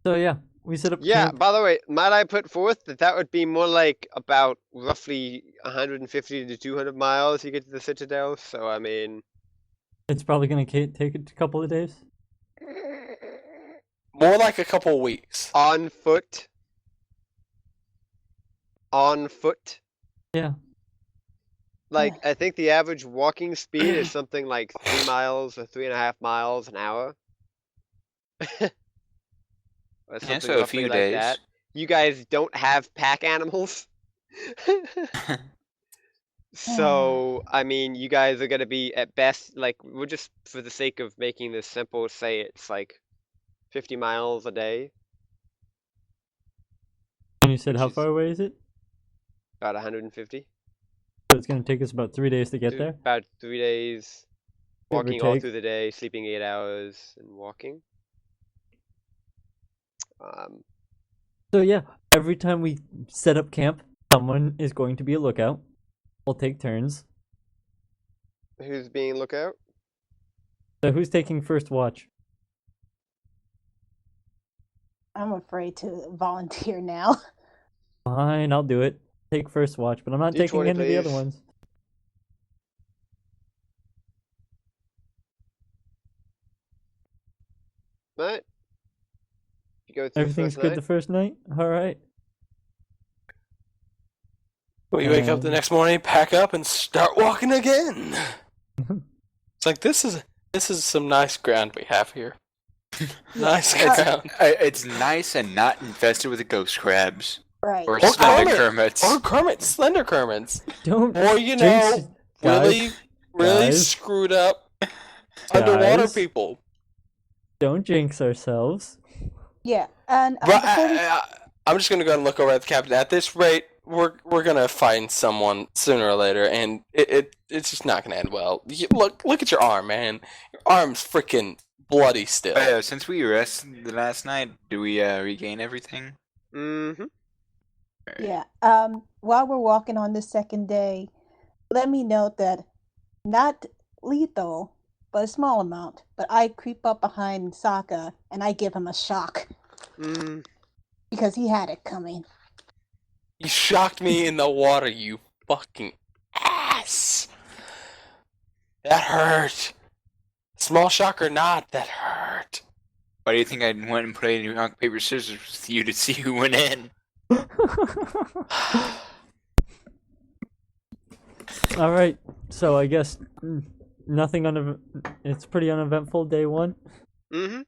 So yeah, we set up Yeah, camp. by the way, might I put forth that would be more like about roughly 150 to 200 miles you get to the Citadel, so I mean... It's probably gonna take a couple of days. More like a couple of weeks. On foot. On foot. Yeah. Like, I think the average walking speed is something like 3 miles or 3.5 miles an hour. Or something so a roughly few like days. that. You guys don't have pack animals? So, I mean, you guys are gonna be at best, like, we're just, for the sake of making this simple, say it's like 50 miles a day, And you said Which how is- far away is it? about 150. So it's gonna take us about 3 days to get there. About 3 days, Give or walking all take. through the day, sleeping 8 hours, and walking. So yeah, every time we set up camp, someone is going to be a lookout. We'll take turns. Who's being lookout? So who's taking first watch? I'm afraid to volunteer now. Fine, I'll do it. Take first watch, but I'm not taking D20, any of the other please. ones. Right? You go through Everything's first good night? the first night? Alright. We wake up the Um, next morning, pack up, and start walking again. It's like this is some nice ground we have here. Nice ground. It's nice and not infested with ghost crabs Right. or Or slender Kermit. kermits. Or Kermit, Slender Kermits. Don't Or jinx, really, guys, really guys. screwed up underwater Guys. people. don't jinx ourselves. Yeah, and But before we I'm just gonna go and look over at the captain. At this rate, we're gonna find someone sooner or later, and it's just not gonna end well. Look at your arm, man. Your arm's freaking bloody still. Since we rested the last night, do we regain everything? Mm-hmm. Yeah. While we're walking on the second day, let me note that not lethal, but a small amount. But I creep up behind Saga and I give him a shock Mm. because he had it coming. You shocked me in the water, you fucking ass. That hurt. Small shock or not, that hurt. Why do you think I went and played rock, paper, scissors with you to see who went in? Alright, so I guess nothing it's pretty uneventful day one. Mm-hmm.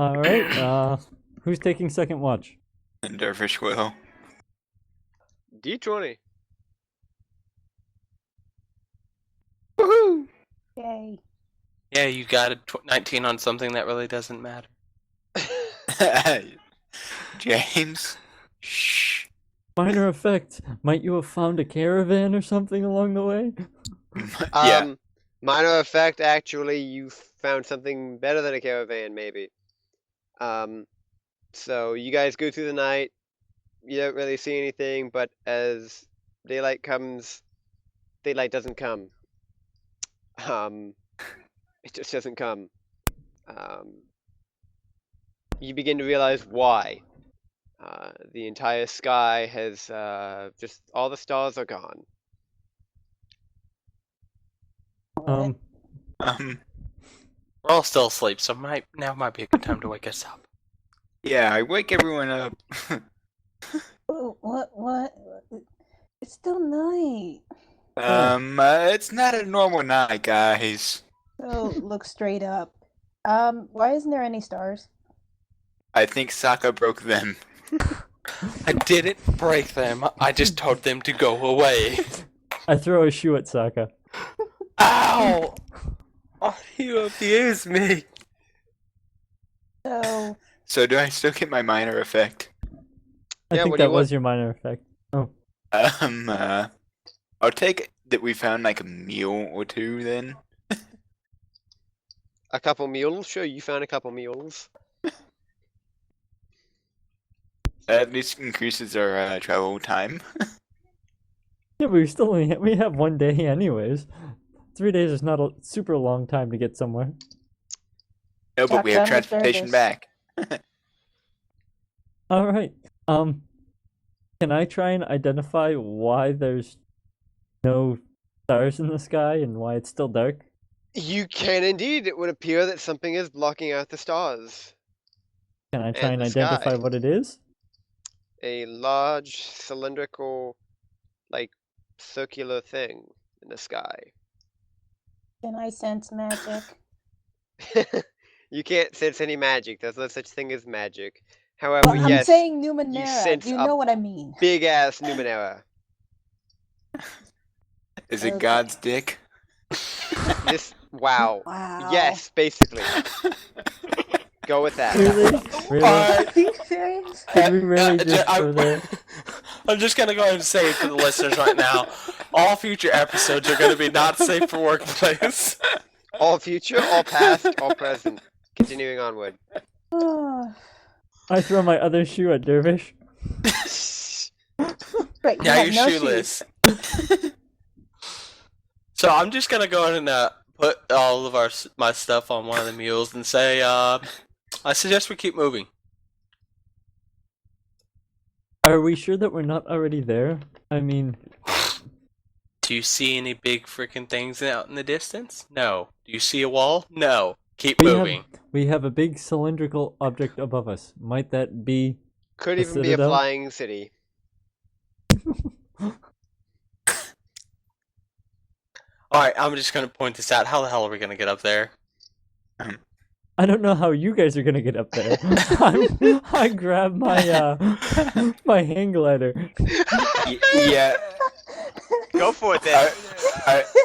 Alright, who's taking second watch? And Dervish will. D20. Woohoo! Yay. Yeah, you got a 19 on something that really doesn't matter. James. Shh. Minor effect. Might you have found a caravan or something along the way? Yeah. Minor effect, actually, you found something better than a caravan, maybe. So you guys go through the night. You don't really see anything, but as daylight comes, daylight doesn't come. It just doesn't come. You begin to realize why. The entire sky has just all the stars are gone. Um, We're all still asleep, so now might be a good time to wake us up. Yeah, I wake everyone up. What? It's still night. It's not a normal night, guys. So look straight up. Why isn't there any stars? I think Saga broke them. I didn't break them. I just told them to go away. I throw a shoe at Saka. Ow! Oh, you abused me. So Do I still get my minor effect? I Yeah, think what do you that was your minor effect. Oh, I'll take that we found like a mule or two then. A couple mules? Sure, you found a couple mules. At least increases our travel time. yeah, but we still we have 1 day anyways. 3 days is not a super long time to get somewhere. No, but we have Shotgun with transportation Burgess. back. All right. Can I try and identify why there's no stars in the sky and why it's still dark? You can indeed. It would appear that something is blocking out the stars. Can I try And and the identify sky. what it is? A large cylindrical, like, circular thing in the sky. can I sense magic? You can't sense any magic. There's no such thing as magic. However, Well, I'm yes, saying Numenera. sense Do you a know what I mean? big ass Numenera. Is it Okay. God's dick? Wow. Wow. Yes, basically. Go with that. Really? Really? Are you serious? Did we really just I- go there? I'm just gonna go ahead and say it for the listeners right now. All future episodes are gonna be not safe for workplace. All future, all past, all present. Continuing onward. I throw my other shoe at Dervish. Right, you Now have you're no shoeless. So I'm just gonna go ahead and put all of my stuff on one of the mules and say, I suggest we keep moving. Are we sure that we're not already there? I mean, Do you see any big freaking things out in the distance? No. Do you see a wall? No. Keep moving. we have a big cylindrical object above us. Might that be? Could A even be a citadel? flying city. Alright, I'm just gonna point this out. How the hell are we gonna get up there? I don't know how you guys are gonna get up there. I grab my my hang glider. Yeah. Go for it then.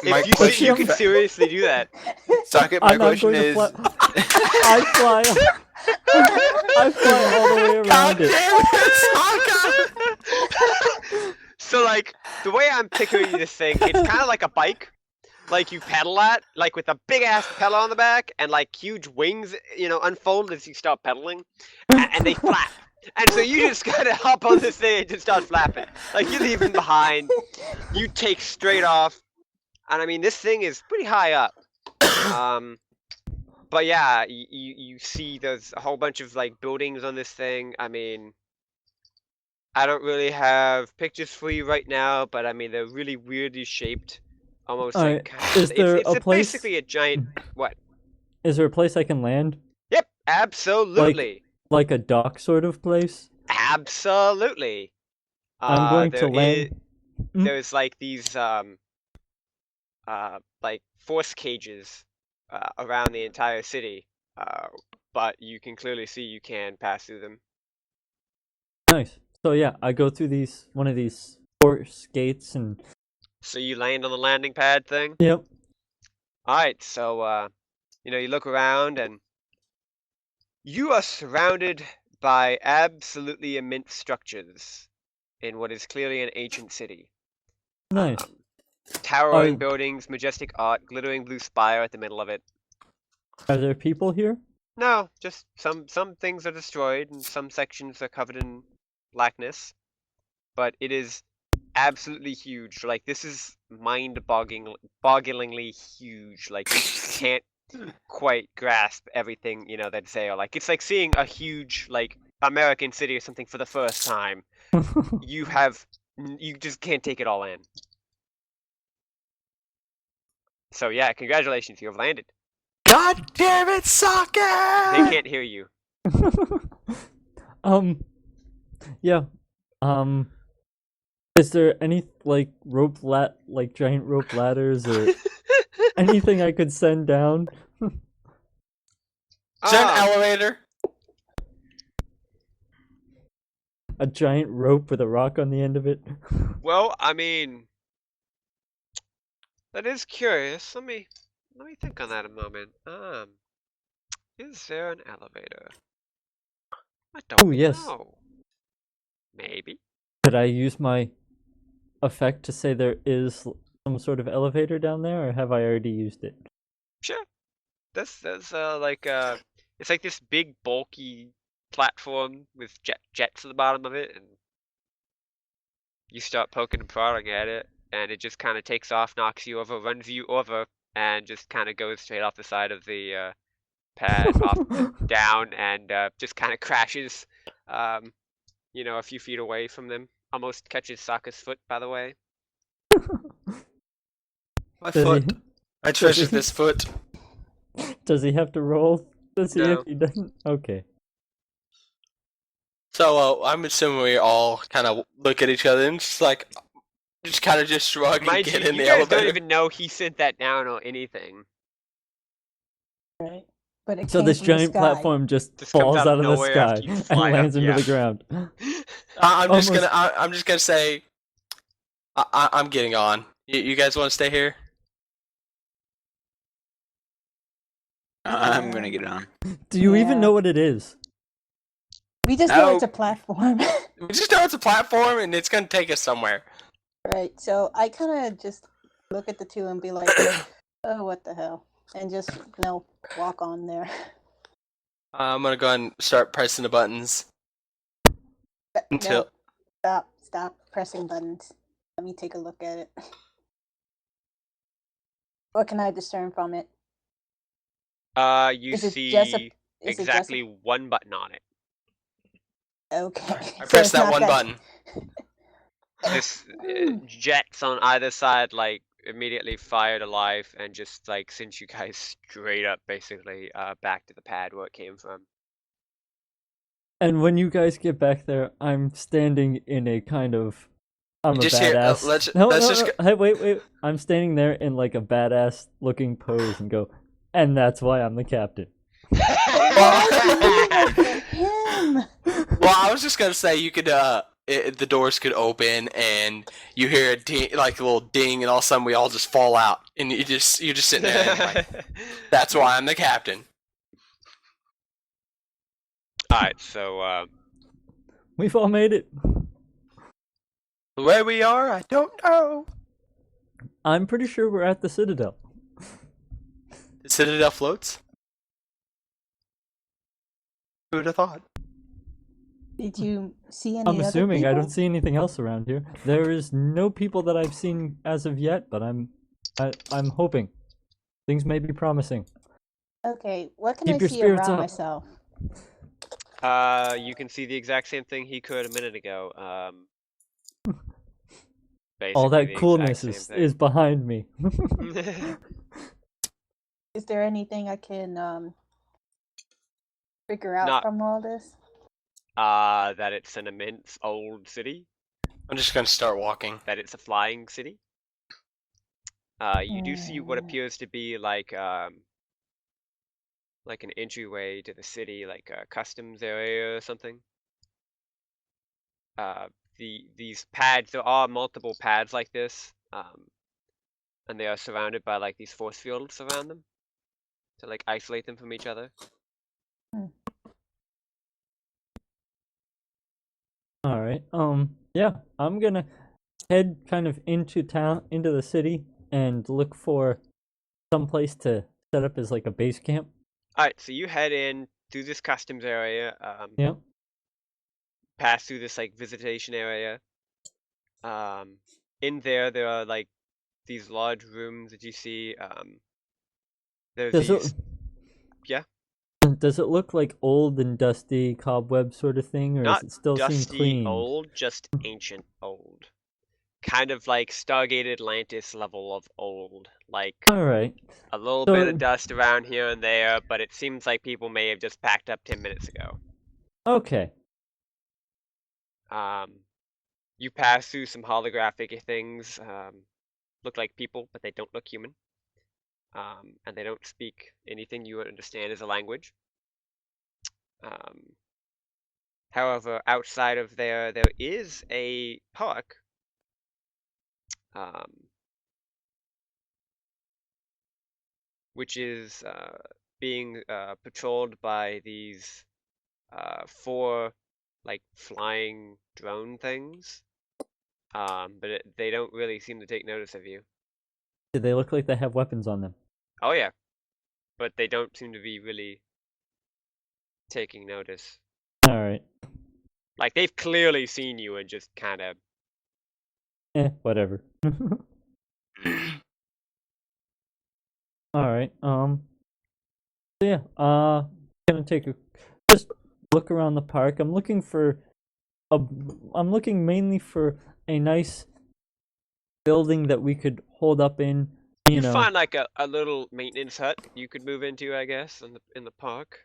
My If you, question, you can seriously do that. Socket, my I'm not question going to is, fly. I fly. I fly all the way around it. So like the way I'm picturing this thing, it's kind of like a bike, like you pedal at, like with a big ass pedal on the back and like huge wings, unfold as you start pedaling, and they flap. And so you just gotta hop on this thing and just start flapping. Like you leave them behind, you take straight off, and I mean this thing is pretty high up. But yeah, you see there's a whole bunch of like buildings on this thing. I mean, I don't really have pictures for you right now, but I mean they're really weirdly shaped, almost Alright, like kind of, is there it's a place- basically a giant what? Is there a place I can land? Yep, absolutely, Like a dock sort of place? absolutely. I'm going to there land. There's like these like force cages around the entire city, but you can clearly see you can pass through them. Nice. So yeah, I go through one of these force gates and So you land on the landing pad thing. yep. Alright, so, you look around and you are surrounded by absolutely immense structures in what is clearly an ancient city. Nice. Towering buildings, majestic art, glittering blue spire at the middle of it. Are there people here? No, just some things are destroyed and some sections are covered in blackness. But it is absolutely huge. Like, this is bogglingly huge. Like, you can't quite grasp everything, that's there. Like, it's like seeing a huge, like, American city or something for the first time. You just can't take it all in. So yeah, congratulations, you have landed. God damn it, Saga! They can't hear you. Yeah. Is there any like giant rope ladders or anything I could send down? Is there an elevator? A giant rope with a rock on the end of it? Well, I mean, that is curious. Let me think on that a moment. Is there an elevator? I don't Oh, yes. know. Maybe. Could I use my effect to say there is some sort of elevator down there, or have I already used it? Sure. That's like it's like this big bulky platform with jets at the bottom of it, and you start poking and prodding at it, and it just kind of takes off, knocks you over, runs you over, and just kind of goes straight off the side of the pad, down, and just kind of crashes, a few feet away from them. Almost catches Sokka's foot, by the way. My Does foot. he- I treasure this foot. Does he have to roll to see No. if he doesn't? Okay. So I'm assuming we all kind of look at each other and just kind of shrug and Mind get you, in you the guys elevator. don't even know he sent that down or anything. Right. But it So came this from the giant sky. platform just Just comes falls out of out of the nowhere sky after you and fly up, lands into yeah. the ground. I'm just Almost- I'm just gonna say, I'm getting on. You guys want to stay here? I'm gonna get on. Do you even Yeah. know what it is? We just know it's No. a platform. We just know it's a platform and it's gonna take us somewhere. Right. So I kind of just look at the two and be like, oh, what the hell? And just, walk on there. I'm gonna go ahead and start pressing the buttons until. No, stop pressing buttons. Let me take a look at it. What can I discern from it? You Is it see just a- is it just a- exactly one button on it. Okay. I So press it's that not one button. This jets on either side like immediately fired alive and just like sent you guys straight up basically back to the pad where it came from. And when you guys get back there, I'm standing in a kind of I'm a Just here, badass. let's no, just no. Hey, wait. I'm standing there in like a badass looking pose and go, and that's why I'm the captain. him. Well, I was just gonna say you could the doors could open and you hear a ding, like a little ding, and all of a sudden we all just fall out, and you're just sitting there. And like, that's why I'm the captain. Alright, so We've all made it. Where we are, I don't know. I'm pretty sure we're at the Citadel. The Citadel floats. Who would have thought? Did you see any I'm other assuming I people? don't see anything else around here. There is no people that I've seen as of yet, but I'm hoping things may be promising. Okay, what can Keep I your see spirits around up. myself? you can see the exact same thing he could a minute ago. Basically All that the coolness exact same is behind me. thing. Is there anything I can figure out Not- from all this? That it's an immense old city, I'm just gonna start walking. that it's a flying city. You do see what appears to be like an entryway to the city, like a customs area or something. These pads, there are multiple pads like this. and they are surrounded by like these force fields around them to like isolate them from each other. All right. Yeah, I'm gonna head kind of into town, into the city, and look for some place to set up as like a base camp. All right, so you head in through this customs area. Yeah. Pass through this like visitation area. In there are like these large rooms that you see. There's Does these. it? Yeah. Does it look like old and dusty cobweb sort of thing, or Not does it still seem dusty clean? old, just ancient old. Kind of like Stargate Atlantis level of old. Like All right. a little So- bit of dust around here and there, but it seems like people may have just packed up 10 minutes ago. Okay. You pass through some holographic things. Look like people, but they don't look human. And they don't speak anything you would understand as a language. However, outside of there is a park. Which is being patrolled by these 4 like flying drone things. But they don't really seem to take notice of you. Do they look like they have weapons on them? Oh yeah, but they don't seem to be really taking notice. All right. Like they've clearly seen you and just kind of. Whatever. All right. So yeah. Gonna just look around the park. I'm looking mainly for a nice building that we could hold up in. You know, Find like a little maintenance hut you could move into, I guess, in the park.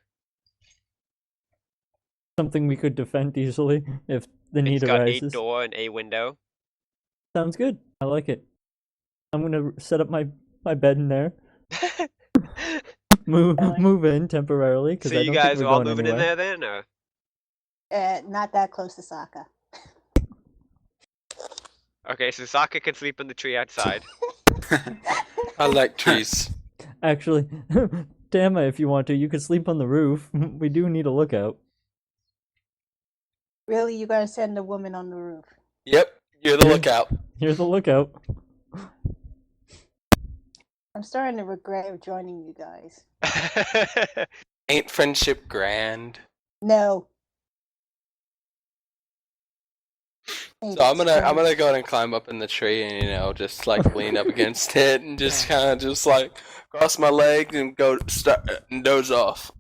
something we could defend easily if the need It's got arises. a door and a window. Sounds good. I like it. I'm gonna set up my bed in there. Move in temporarily because So I you don't guys think we're are all going moving in anywhere. there then, or? Not that close to Saga. Okay, so Sokka can sleep in the tree outside. I like trees. Actually, Damn it, if you want to, you could sleep on the roof. We do need a lookout. Really, you gotta send a woman on the roof? Yep, you're the lookout. Here's the lookout. I'm starting to regret joining you guys. Ain't friendship grand? No. So I'm gonna go ahead and climb up in the tree and just like lean up against it and just kind of just like cross my legs and go start and doze off.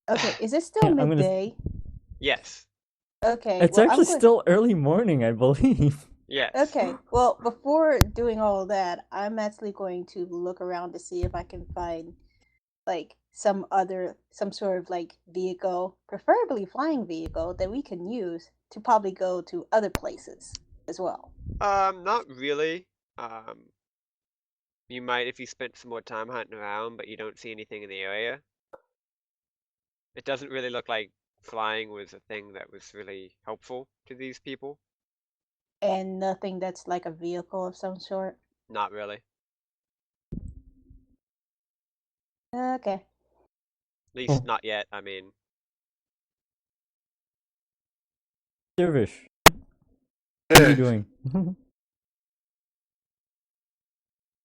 Okay, is it still Yeah, I'm gonna- midday? Yes. Okay. It's well, I'm actually going- still early morning, I believe. Yes. Okay, well, before doing all of that, I'm actually going to look around to see if I can find, like, some sort of, like, vehicle, preferably flying vehicle, that we can use to probably go to other places as well. Not really. You might if you spent some more time hunting around, but you don't see anything in the area. It doesn't really look like flying was a thing that was really helpful to these people. And nothing that's like a vehicle of some sort. Not really. Okay. At least not yet, I mean. Dervish, what are you doing?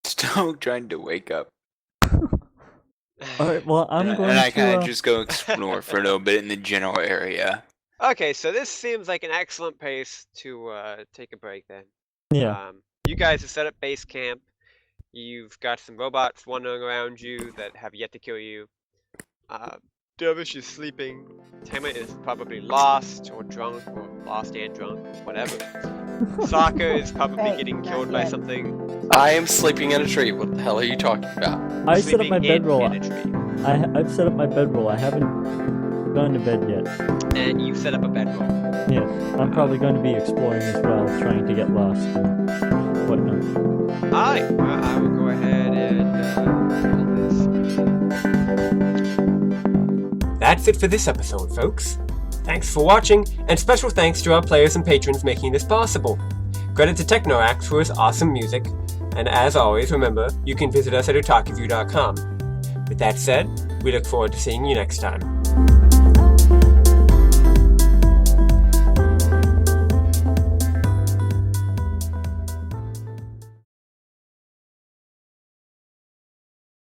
Still trying to wake up. Alright, well, I'm going and I to... kind of just go explore for a little bit in the general area. Okay, so this seems like an excellent place to take a break then. Yeah. You guys have set up base camp. You've got some robots wandering around you that have yet to kill you. Dervish is sleeping. Tama is probably lost or drunk or lost and drunk, whatever. Sokka is probably Hey, getting not killed by yet. something. I am sleeping in a tree. What the hell are you talking about? I set up my Sleeping bedroll. in a tree. I've set up my bedroll. I haven't gone to bed yet. And you set up a bedroll. Yeah, I'm probably going to be exploring as well, trying to get lost and whatnot. Alright, well, I will go ahead and roll this. That's it for this episode, folks. Thanks for watching, and special thanks to our players and patrons making this possible. Credit to Technoax for his awesome music, And as always, remember, you can visit us at otakuview.com. With that said, we look forward to seeing you next time.